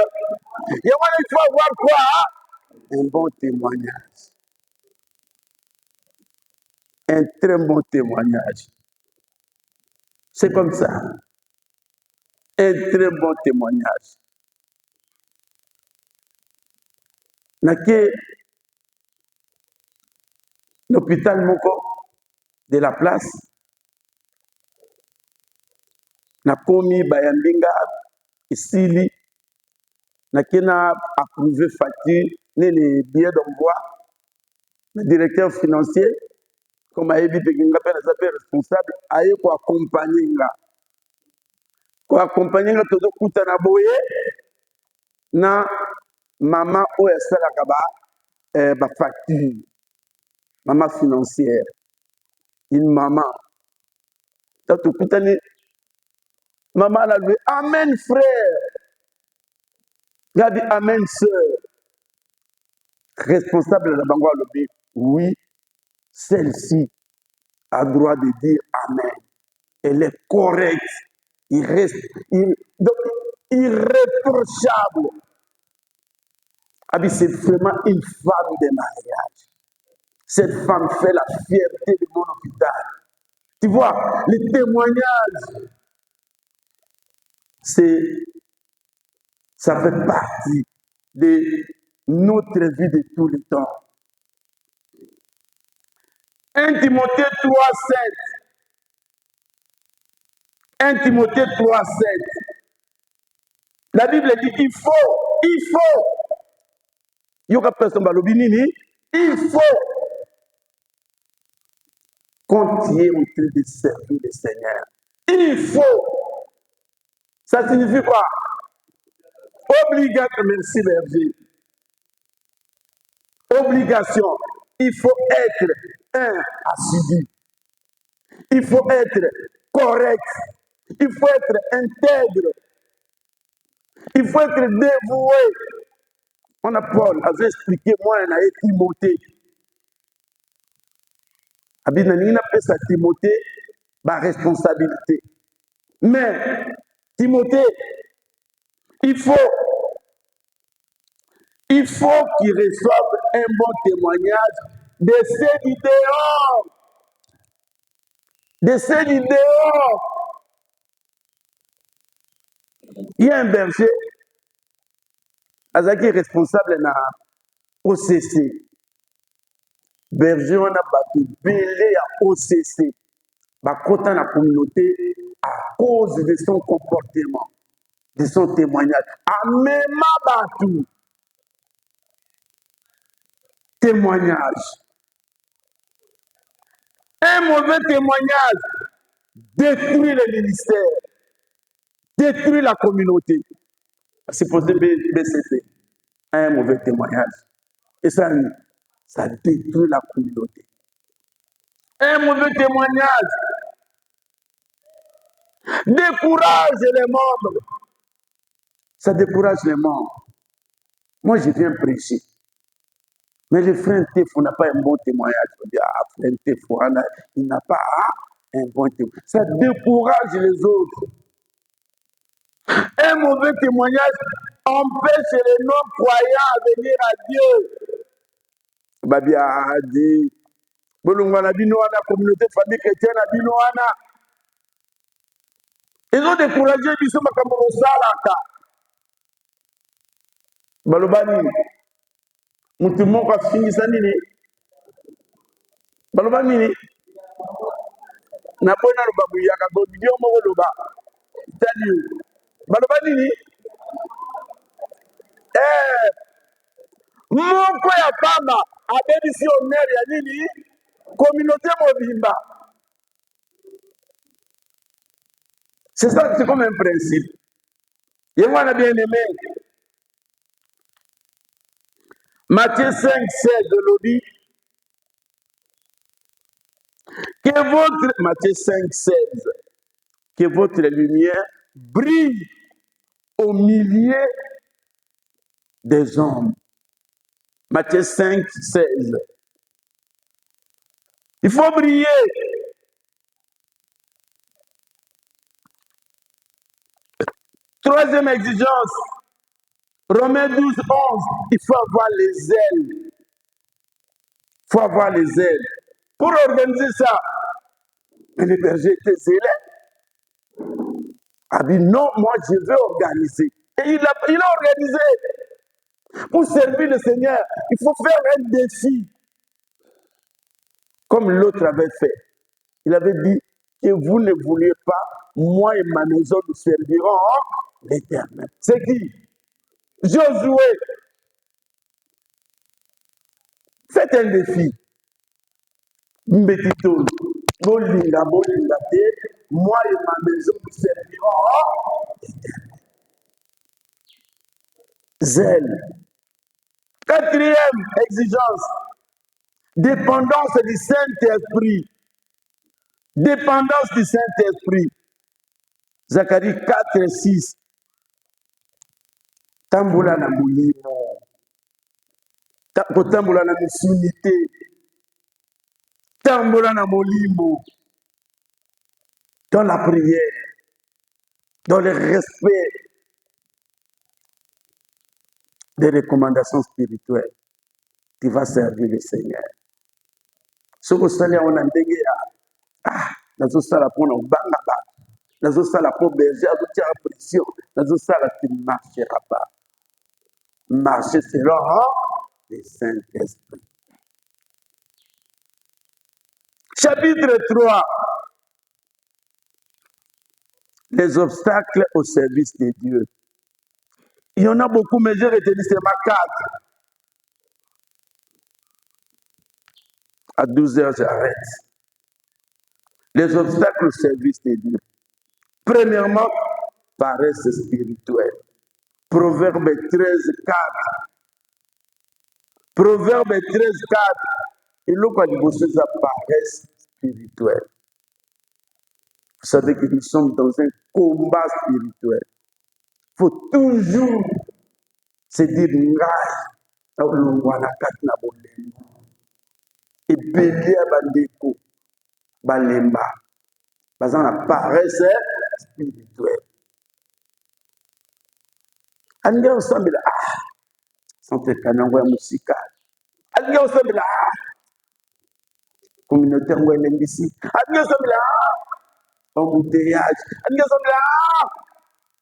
Il faut avoir quoi? Un bon témoignage. Un très bon témoignage. C'est comme ça. Un très bon témoignage. Naké l'hôpital Moko de la place. Nakomi Bayambinga Isili. Naké na approuvé facture les billets d'envoi. Le directeur financier, comme a dit, les affaires responsables, aille pour accompagner. Pour accompagner tout le na boye na maman ou est ba facture. Maman financière. Une maman. Tout le maman a dit amen frère. Il a dit amen sœur. Responsable de la Bangwa Lobby, oui, celle-ci a droit de dire amen. Elle est correcte. Il reste donc, irréprochable. C'est vraiment une femme de mariage. Cette femme fait la fierté de mon hôpital. Tu vois, les témoignages, ça fait partie de notre vie de tout le temps. 1 Timothée 3, 7. 1 Timothée 3, 7. La Bible dit qu'il faut. Il faut continuer en train de servir le Seigneur. Il faut. Ça signifie quoi? Obligatoire, merci Berger. Obligation. Il faut être assidu. Il faut être correct. Il faut être intègre. Il faut être dévoué. On a Paul avait expliqué, moi, on a Timothée. Abinanina pèse à Timothée, ma responsabilité. Mais, Timothée, il faut qu'il reçoive un bon témoignage de ces idéaux. De ces idéaux. Il y a un berger, Azaki est responsable dans OCC. Berger, on a battu belé à OCC. Dans la communauté à cause de son comportement, de son témoignage. À même battu. Témoignage. Un mauvais témoignage détruit le ministère, détruit la communauté. C'est posé BCC. Un mauvais témoignage. Et ça détruit la communauté. Un mauvais témoignage décourage les membres. Ça décourage les membres. Moi, je viens prêcher. Mais le frère Tefo n'a pas un bon témoignage. Frère Tefo, il n'a pas un bon témoignage. Ça décourage les autres. Un mauvais témoignage empêche les non-croyants à venir à Dieu. Babia a dit, la communauté famille chrétienne a dit, ils ont découragé Bissou Makambo Salaka. Balobani, Moutimon a fini sa nini. Balobani, n'a pas eu babu yaka go bidio mo loba. Tell you. Balobani, moko ya pamba abéditionnaire ya nini communauté mobimba. C'est ça, c'est comme un principe. Et moi, on a bien aimé. Matthieu 5, 16 de l'Odi. Que votre, Matthieu 5, 16, que votre lumière brille au milieu des hommes. Matthieu 5, 16. Il faut briller. Troisième exigence. Romains 12, 11. Il faut avoir les ailes. Il faut avoir les ailes. Pour organiser ça, le berger était zélé. A dit non, moi je veux organiser. Et il a organisé. Pour servir le Seigneur, il faut faire un défi. Comme l'autre avait fait. Il avait dit que vous ne vouliez pas, moi et ma maison nous servirons l'Éternel. C'est qui? Josué. Faites un défi. Mbetito, bolinga, moi et ma maison nous servirons l'Éternel. Zèle. Quatrième exigence. Dépendance du Saint-Esprit. Dépendance du Saint-Esprit. Zacharie 4, 6. Tamboula na moulimo. Tamboula na misunité. Tamboula na molimo. Dans la prière. Dans le respect des recommandations spirituelles. Tu vas servir le Seigneur. Ce que ça, on a ndenge ya. Nazo sala pour nous banga. Nazo sala pour berger, nazo tira pression. Nazo sala tu ne marcheras pas. Marcher selon le Saint-Esprit. Chapitre 3. Les obstacles au service de Dieu. Il y en a beaucoup, mais j'ai retenu seulement 4. À 12 heures, j'arrête. Les obstacles au service de Dieu. Premièrement, paresse spirituelle. Proverbe 13, 4. Proverbe 13, 4. Il y a une paresse spirituelle. Vous savez que nous sommes dans un combat spirituel. Il faut toujours se dire et bélier bandeko balemba baza na paresse spirituelle. Alingi osambela sante kanango ya musika. Alingi osambela communauté ngo elembisi. Alingi osambela embouteillage. Alingi osambela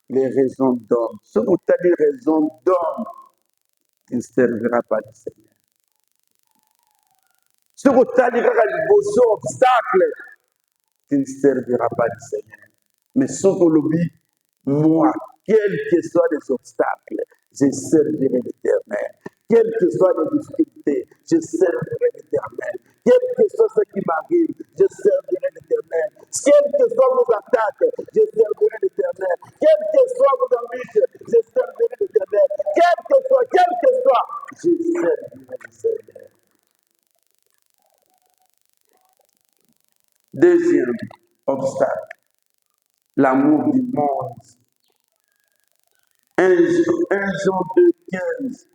les raisons d'homme. Ce que tu as dit raisons d'homme, tu ne serviras pas le Seigneur. Ce que tu as dit les obstacles, tu ne serviras pas le Seigneur. Mais ce que l'oublie, moi, quels que soient les obstacles, je servirai l'Éternel. Quelles que soient les difficultés, je servirai l'Éternel. Quel que soit ce qui m'arrive, je servirai l'Éternel. Quelles que soient vos attaques, je servirai l'Éternel. Quelles que soient vos embûches, je servirai l'Éternel. Quel que soit, je servirai le Seigneur. Deuxième obstacle, l'amour du monde. 1 Jean 2,15.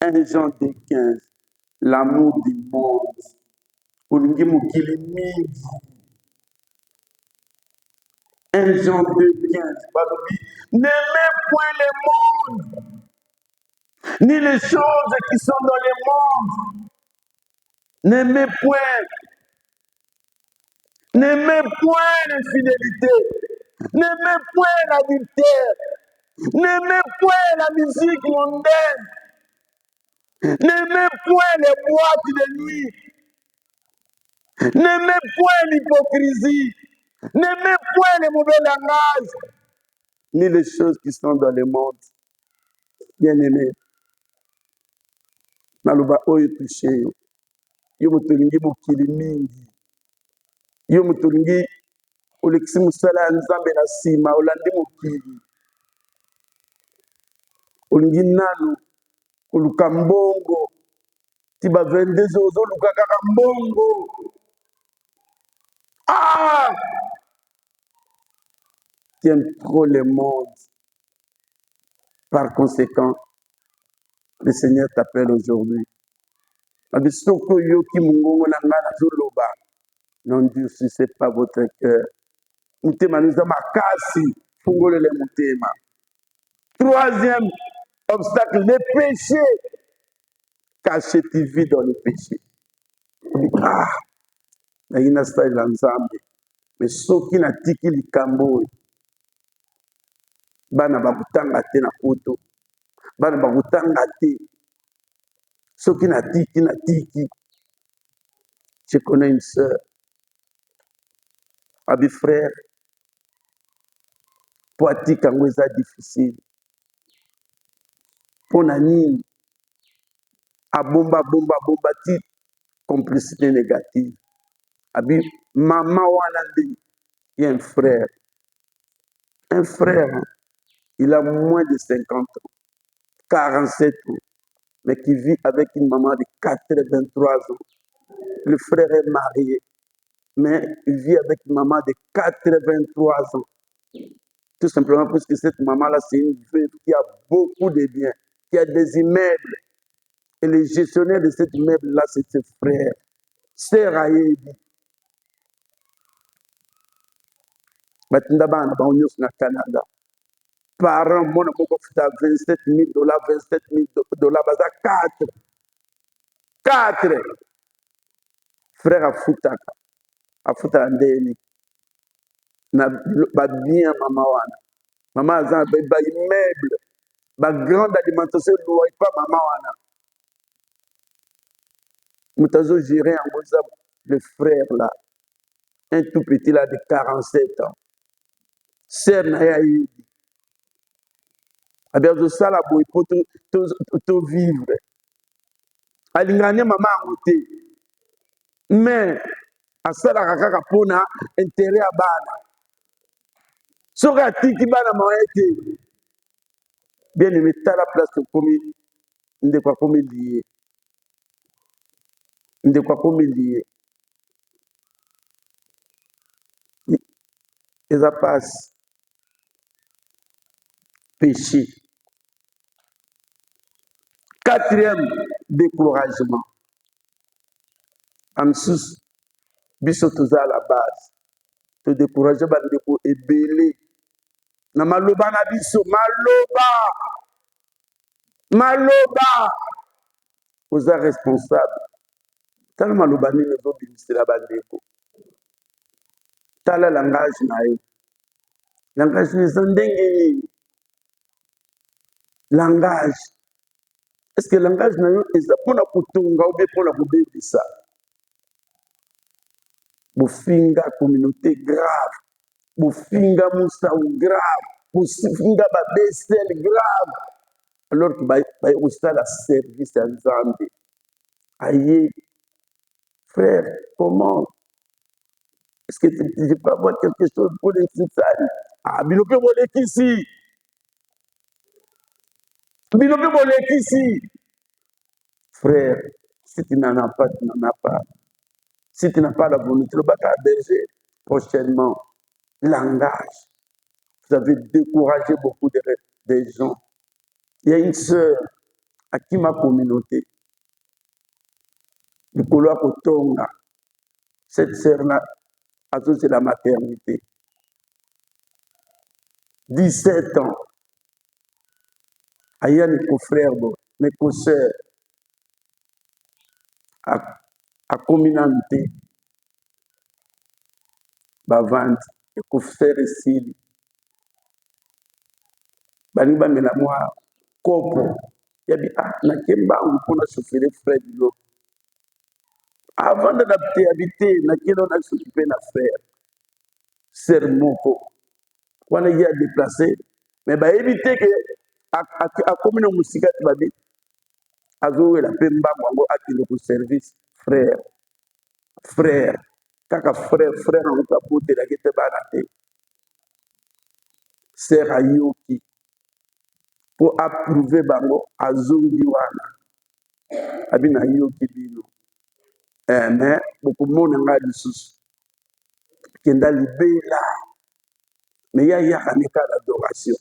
1 Jean 2,15. L'amour du monde. Olingi mokili mingi. 1 Jean 2,15. N'aimez point le monde, ni les choses qui sont dans le monde. N'aimez point l'infidélité. N'aimez point l'adultère. N'aimez point la musique mondaine. N'aimez point les boîtes de nuit. N'aimez point l'hypocrisie. N'aimez point les mauvais langages. Ni les choses qui sont dans le monde. Bien-aimés. Naluba oyo touché. Yo mutulingi mokili mingi. Yo mutulingi olekisi musala ya Nzambe na sima olandi mokili. Olingi nanu koluka mbongo ti ba 22 ozoluka kaka mbongo. Tu aimes trop le monde. Par conséquent, le Seigneur t'appelle aujourd'hui. N'endurcissez pas votre cœur. Troisième obstacle, le péché. Caché, tu vis dans le péché. Mais ce qui n'a tiki likambo, bana bakutanga te na poto, bana bakutanga te. Ce qui n'a tiki. Je connais une sœur, abi frère, pour atika ngo eza difficile. Pour nani, abomba ti complicité négative. Abi maman wanandi, il y a un frère. Un frère, il a moins de 50 ans, 47 ans, mais qui vit avec une maman de 83 ans. Le frère est marié, mais il vit avec une maman de 83 ans. Tout simplement parce que cette maman-là, c'est une veuve qui a beaucoup de biens, qui a des immeubles. Et le gestionnaire de cet immeuble-là, c'est ses frères. C'est Raïdi. Maintenant, on est au Canada. Par an, mon amour, 27 000 dollars, 27 000 dollars, 4. Frère à Futaka Ndeni. Na bien maman wana. Maman a ba immeuble, ba grande alimentation, ne pas maman wana. Moutazo géré en Mozambique, le frère là, un tout petit là de 47 ans. sœur na ye ayebi abi azosala boye mpo tovivre alingani mama yango te mais asalaka kaka mpona intere ya bana soki atiki bana mama ye te bien aimé tala place tokomi ndeko akomi lie ndeko akomi lie eza pasi péché. Quatrième découragement. Amsus, biso toza à la base. Te décourager bandeko ebele. Na maloba na biso, maloba. Oza responsable. Tala maloba nini ezobimisela bandeko. Tala langage na ye. Langage eza ndenge nini. Langage. Est-ce que langage na yo eza mpona kotonga ou bien mpona kobebisa? Bofinga communauté grave, bofinga musau grave, bofinga babesel grave, alors que la service à Nzambe. Aïe, frère, comment? Est-ce que je peux avoir quelque chose pour les citoyens? Ah, bilope molekisi. Bilope molekisi. Frère, si tu n'en as pas, tu n'en as pas. Si tu n'as pas la volonté, le bac à berger, prochainement, langage. Vous avez découragé beaucoup de gens. Il y a une sœur à qui ma communauté, du couloir Kotonga, cette sœur-là, a c'est la maternité. 17 ans. Il y a mes frères, mes sœurs, à communauté, bavante, et frères ici. Baniba mena moi, kopo. Yabi, na kemba, on a souffert les frères du lot. Avant d'adapter, habiter, na kelo on a s'occupé de frère. Sœur Moko. On a déplacé, mais bah éviter que à commune musique babi azo la pemba mwango akile ku service frère kaka frère on ka pote la kete banate sœur ayoki pour approuver bango azongi wana abina yoki bino mais beaucoup mona nga lisusu kenda libela mais ya kaneka l'adoration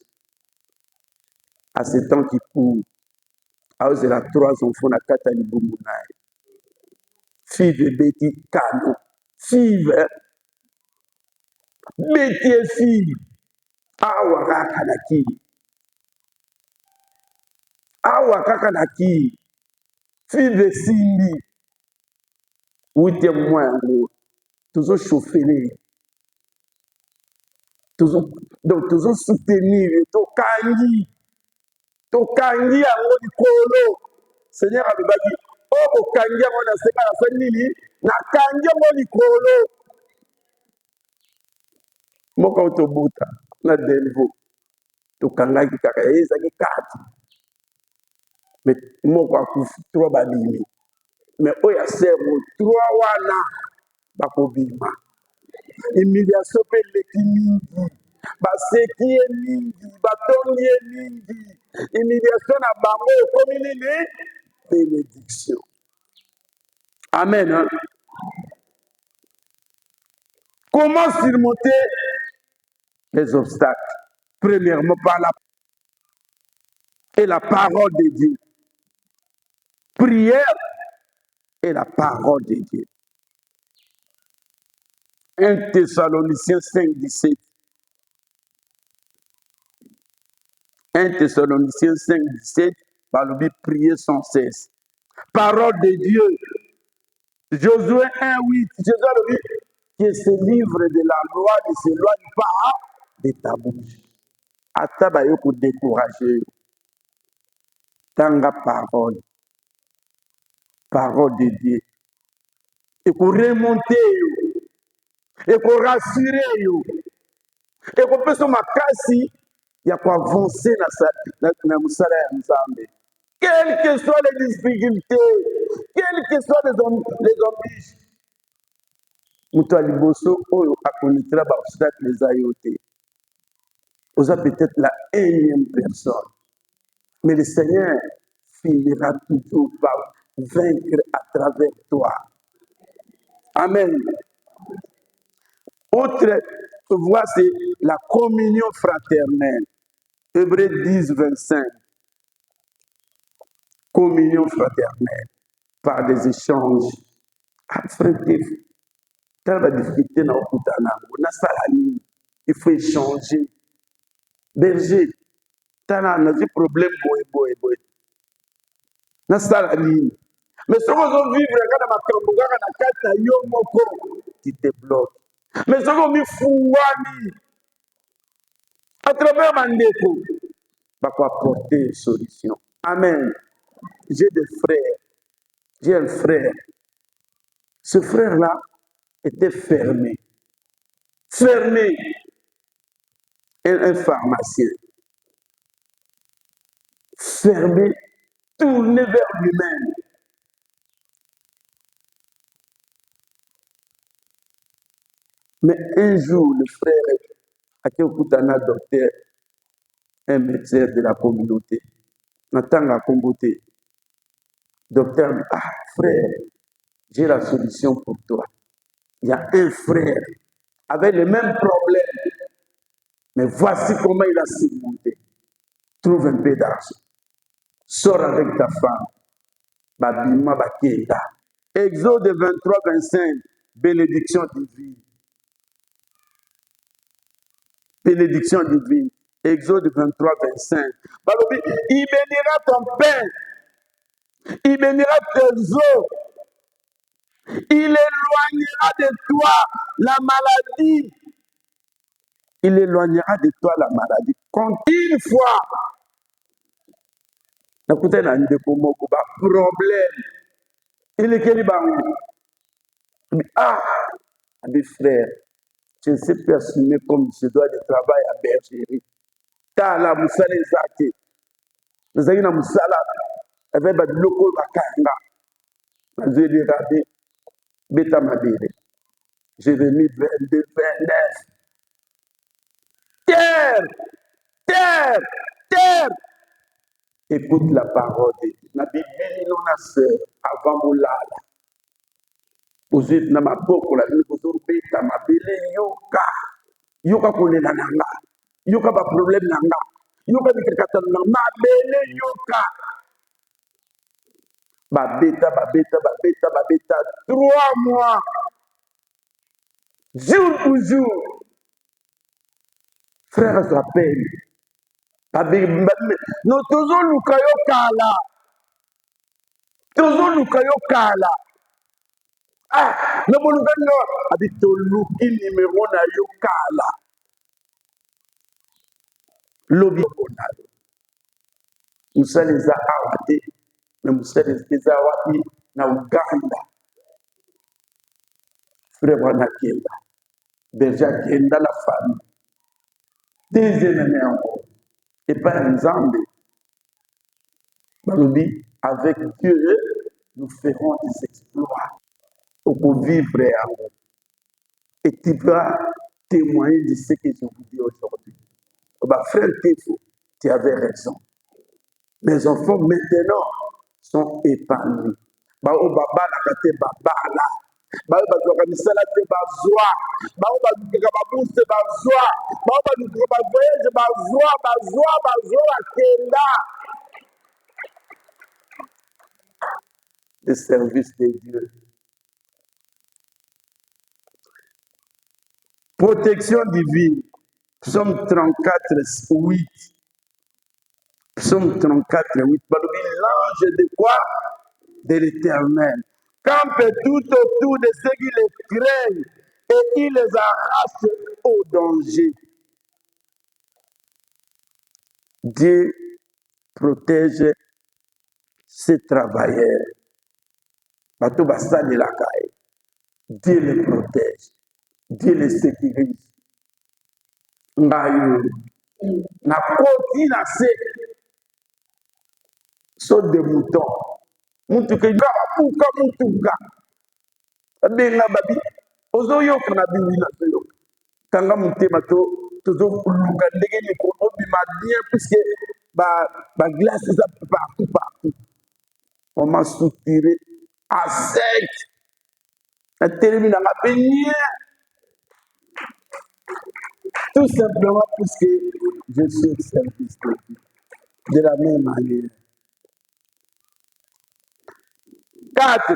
à ce temps qui court. Alors, c'est la 3 enfants à Katani Bumunaï. Fille de Betty Kano. Fille, Betty et fille. Awa Kakanaki. Awa Kakanaki. Fille de Simbi. 8e mois, toujours chauffé. Donc, toujours soutenir. Tokangi. Tokangi à Monikolo. Seigneur Abibaki. Oh, Kangi à Monaseka, la famille. Na Kangi à Monikolo. Moka autobuta. Na Denvo. Tokangaki kaka ezaki 4 mais moko akufi 3 babimi mais oyo semo 3 wana bakobima humiliation mpe eleki mingi baseki ye mingi batongi ye mingi humiliation na bango ekomi nini bénédiction amen hein? Comment surmonter les obstacles? Premièrement par la parole de Dieu. Prière et la parole de Dieu. 1 Thessaloniciens 5, 17. 1 Thessaloniciens 5, 17, par le but prier sans cesse. Parole de Dieu. Josué 1, 8. Jésus a dit que ce livre de la loi ne s'éloigne pas de ta bouche. Ataba yo pour décourager. Tanga parole. Parole de Dieu. Et pour remonter, et pour rassurer, ekopesa makasi ya koavance na mosala ya nzambe. Quelles que soient les difficultés, quelles que soient les embûches, moto ya liboso oyo akonitela baobstacle eza yo te. Oza peut-être la énième personne, mais le Seigneur finira toujours par vaincre à travers toi. Amen. Autre voie, c'est la communion fraternelle. Hébreux 10, 25. Communion fraternelle par des échanges. Affrétif. Quand la difficulté n'a pas de il faut échanger. Berger, tu as un problème, boy. Na sala nini? Mais si on vivre dans ma camboga, na kata yo moko, tu te bloques. Mais si on vit fouani, à travers Mandeko, va apporter une solution. Amen. J'ai des frères. J'ai un frère. Ce frère-là était fermé. Fermé. Un pharmacien. Fermé, tourné vers lui-même. Mais un jour, le frère a été un docteur, un médecin de la communauté. Natanga Kombote. Docteur, frère, j'ai la solution pour toi. Il y a un frère avec le même problème. Mais voici comment il a surmonté. Trouve un peu d'argent. Sors avec ta femme. Babima Bakenda. Exode 23, 25. Bénédiction divine. Bénédiction divine. Exode 23, 25. Il bénira ton pain. Il bénira tes eaux. Il éloignera de toi la maladie. Il éloignera de toi la maladie. Quand une fois, n'écoutez pas de problème. Il est quel mes frères, je ne sais pas assumer comme je dois de travail à bergerie. T'as la moussala ezaki. Nous avons une moussala avec des locaux bakanga. Nous avons regardé bêta mabire. J'ai remis 22, 29. Terre. Écoute la parole de Dieu. Na Bible, non a sœur avant moulala. Vous êtes dans ma boko la vous bêta mabile yoka kolela nanga. Yoka ba problème nanga. Yoka bikakata nanga mabele yoka. Babeta. 3 mois. Jour pour jour. Frère se rappelle. Nous toujours nous kala. Toujours nous kala. Le bon gars habite luki numéro na yo kala. Lobi bonalo. Musa les a awate. Mais Musa les a awate na Uganda. Frère wana kenda. Berger kenda la famille. Deuxième année encore. Et par exemple, avec Dieu, nous ferons des exploits pour vivre amour. Et tu vas témoigner de ce que je vous dis aujourd'hui. Frère Tifo, tu avais raison. Les enfants maintenant sont épanouis. Le service de Dieu. Protection divine. Psaume 34, 8. Psaume 34, 8. L'ange de quoi? De l'Éternel. Campe tout autour de ceux qui les craignent et qui les arrache au danger. Dieu protège ses travailleurs. Dieu les protège. Dieu les sécurise. ngayo na koti na se saute de mouton mutuka nga bapuka mutuka abenga babi ozoyoka na biwi na zoyoka kanga motema tozoluka ndenge nini obima bien puisque baglace eza partout partout on m'a soutiré à sec natelemi nanga mpe nie tout simplement puisque je suis au service de Dieu de la même manière. 4.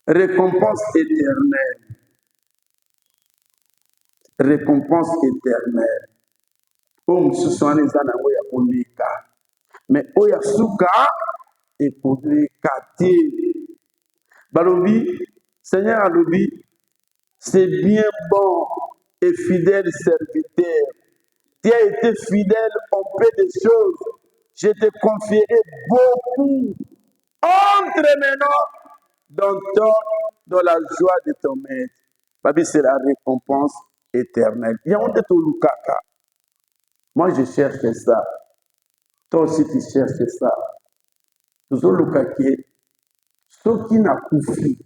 Récompense éternelle. Récompense éternelle. Comme ce sont les années ya koleka. Mais oya suka ekoleka te. Balobi, Seigneur alobi, c'est bien bon et fidèle serviteur. Tu as été fidèle au peu de choses. Je te confierai beaucoup. Entre maintenant dans la joie de ton maître. Babi, c'est la récompense éternelle. Il y a un de Lukaka. Moi, je cherche ça. Toi aussi, tu cherches ça. Toujours Lukaki. Ce qui n'a koufi.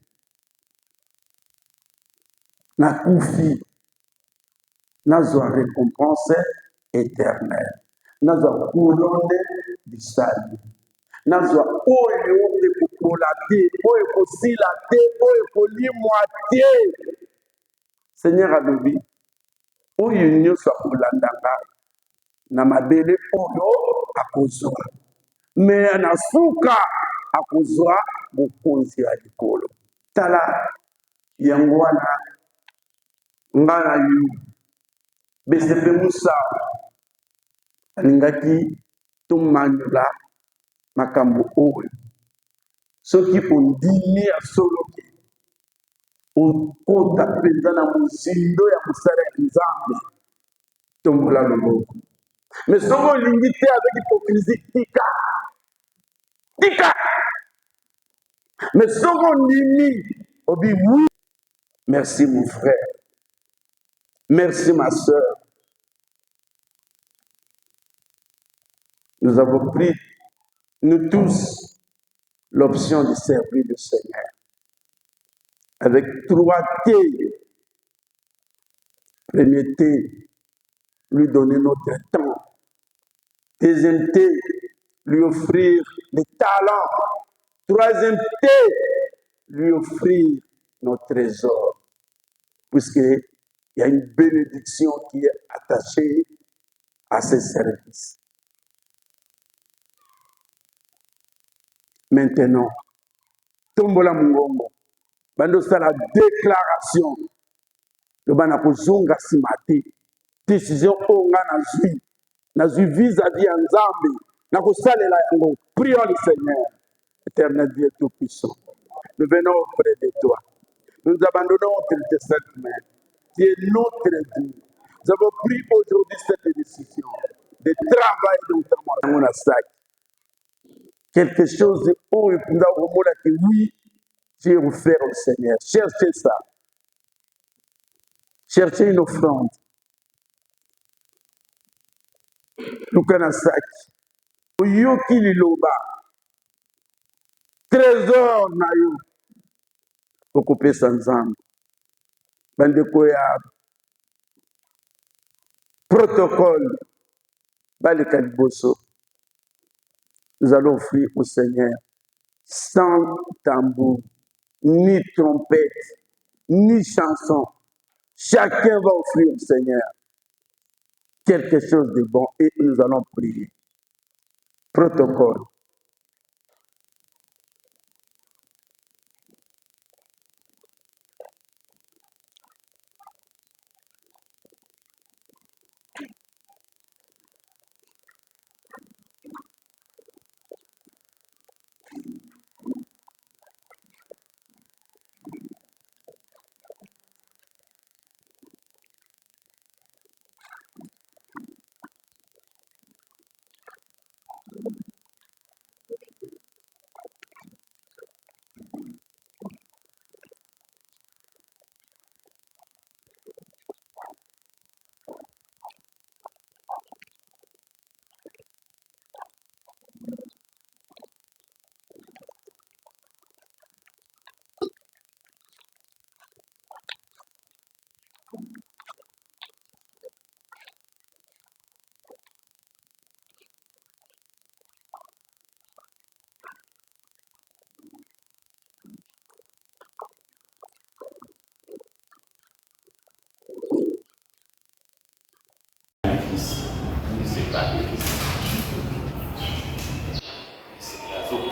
N'a koufi. N'a pas récompense éternelle. N'a pas couronne du salut. Nazwa oyo ekokola te oyo ekosila te oyo ekolimwa te Seigneur alobi oyo nyonso akolandanga na mabele oyo akozwa me na suka akozwa bokonzi ya likolo tala yango wana ngai na yo besepe mosawa alingaki tomanyola makambo oyo soki ondimi ya solo te okota mpenza na mozindo ya mosala ya nzambe tombola loboko me soki olingi te avec hypocrisie tika tika me soki ondimi obi oui merci mon frère merci ma soeur nous avons pris nous tous l'option de servir le Seigneur avec 3 T. Premier T, lui donner notre temps. Deuxième T, lui offrir les talents. Troisième T, lui offrir nos trésors. Puisqu'il y a une bénédiction qui est attachée à ces services. Maintenant, tombola mungongo. Bando ça la déclaration. Le bana kozonga simati. Décision onga na zui vis-à-vis en Zambie. Na kosalela yango. Prions le Seigneur. Éternel Dieu tout-puissant. Nous venons auprès de toi. Nous abandonnons entre tes saintes mains. Tu es notre Dieu. Nous avons pris aujourd'hui cette décision de travailler dans mon sac. Quelque chose où nous avons dit oui, j'ai offert au Seigneur. Cherchez ça. Cherchez une offrande. Lukanasaki. Oyoki liloba. Trésor na yo. Okopesa nzambe. Bandeko ya protocole. Baleka liboso. Nous allons offrir au Seigneur sans tambour, ni trompette, ni chanson. Chacun va offrir au Seigneur quelque chose de bon et nous allons prier. Protocole.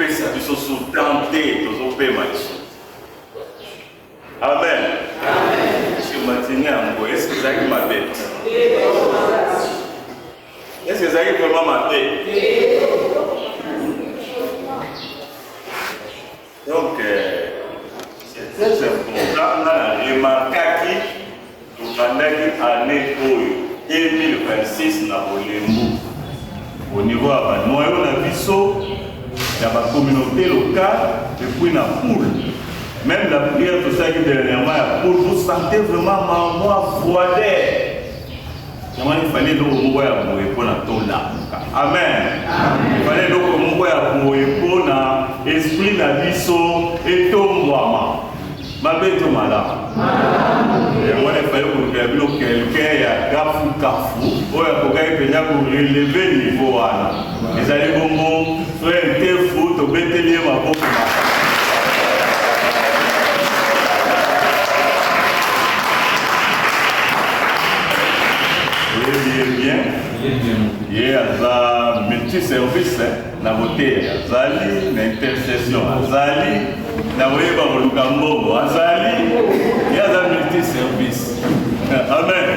pesa biso sultan te tozopema iso. Amen. Je matini yango est-ce que ezalaki mabe? Est-ce que ezalaki vraiment mabe? Donc c'est très important na remarquaki tokandaki année oyo 2026 na bolembo au niveau ya banoyo na biso ya bacommunauté locale et puis na poule. Même la prière tout ça qui dernièrement ya poule, vous sentez vraiment maman voilée. Il fallait donc moko ya boye pour na tola. Amen. Il fallait donc moko ya boye pour na esprit na biso etombwama. Mabeto malama. Moi il fallait que quelqu'un ya kafu oya kokai penya ko relever niveau wana. Ezali bongo frère te foot obeteli maboko. Bien. Il y a multi-service, la beauté, Azali, l'intercession, Azali, la weba volukambo, Azali, il y a un multi-service. Amen.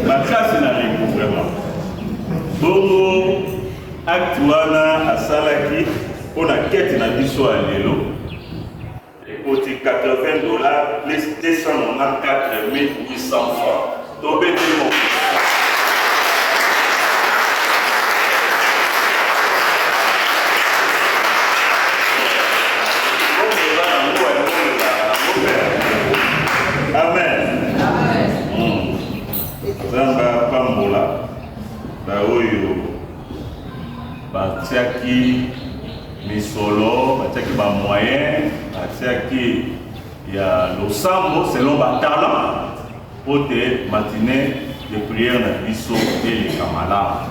Ma classe est dans les vraiment. Bobo, Actuana, Asalaki, on a quête dans l'histoire à l'élo. Et pour $80, les 294 800 francs. Tombé du monde. Amen. Zamba pambola ba oyo batiaki misolo batiaki ba moyen batiaki ya losambo selon ba talent pour te matinée de prière na biso et les kamala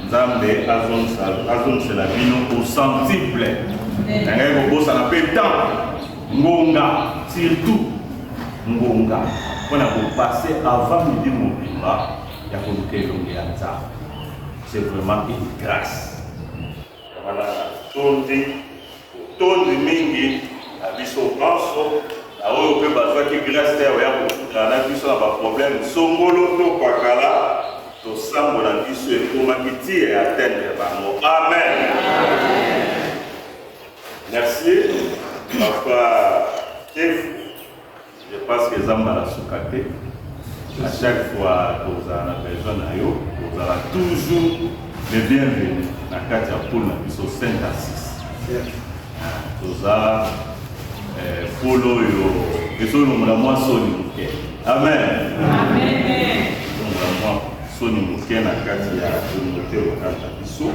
Nzambe azon c'est la bino au centuple ngai ko bosa na pétan ngonga surtout ngonga on a passé avant midi mobimba ya kolukelo ya Nzambe. C'est vraiment une grâce. Voilà, tondi mingi na biso banso na oyo pe bazwa ki grâce te ya kokutana biso na ba problème songolo to pakala to sambo na biso ekomaki ti et atteindre bango. Amen. Merci. Papa Kev. Je pense que Zamba la soukate. À chaque fois que vous avez besoin de yo, vous aurez toujours le bienvenu. La Katia Poul na biso 5 à 6. Vous avez polo yo. Et so nous la moi soni muke. Amen. Amen. Nous la moi soni muke na Katia communauté locale na biso.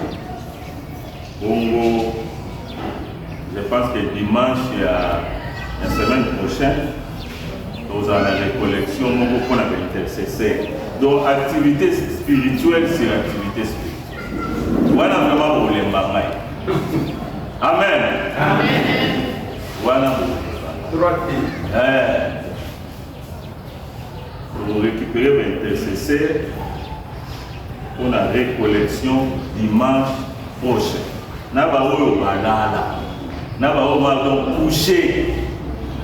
Bongo. Je pense que dimanche la semaine prochaine nous avons la récollection pour l'intercesseur. Donc, activité spirituelle, c'est l'activité spirituelle. Voilà vraiment pour les mamans. Amen. Amen. Voilà pour pour récupérer l'intercesseur, on a récollection dimanche prochain. Naba oyo balala. Naba oyo malon couché.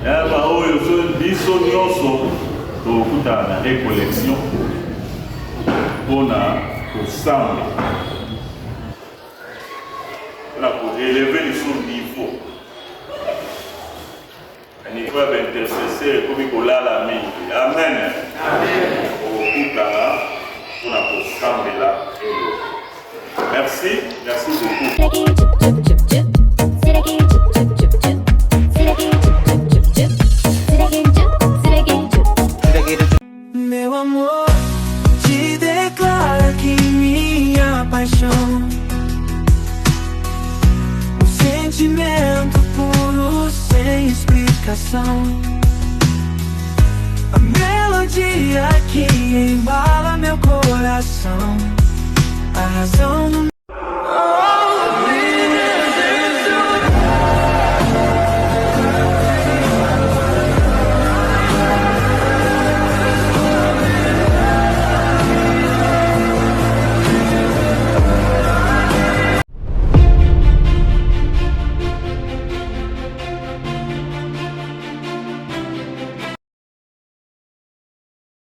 Yaba oyo so biso nyonso tokuta na récollection pona kosambe pona ko élever le niveau niveau d'intercesseur comme kolala mingi. Amen. Amen. Okuta pona kosambe la. Merci beaucoup. Meu amor, te declaro aqui minha paixão, um sentimento puro sem explicação, a melodia que embala meu coração, a razão do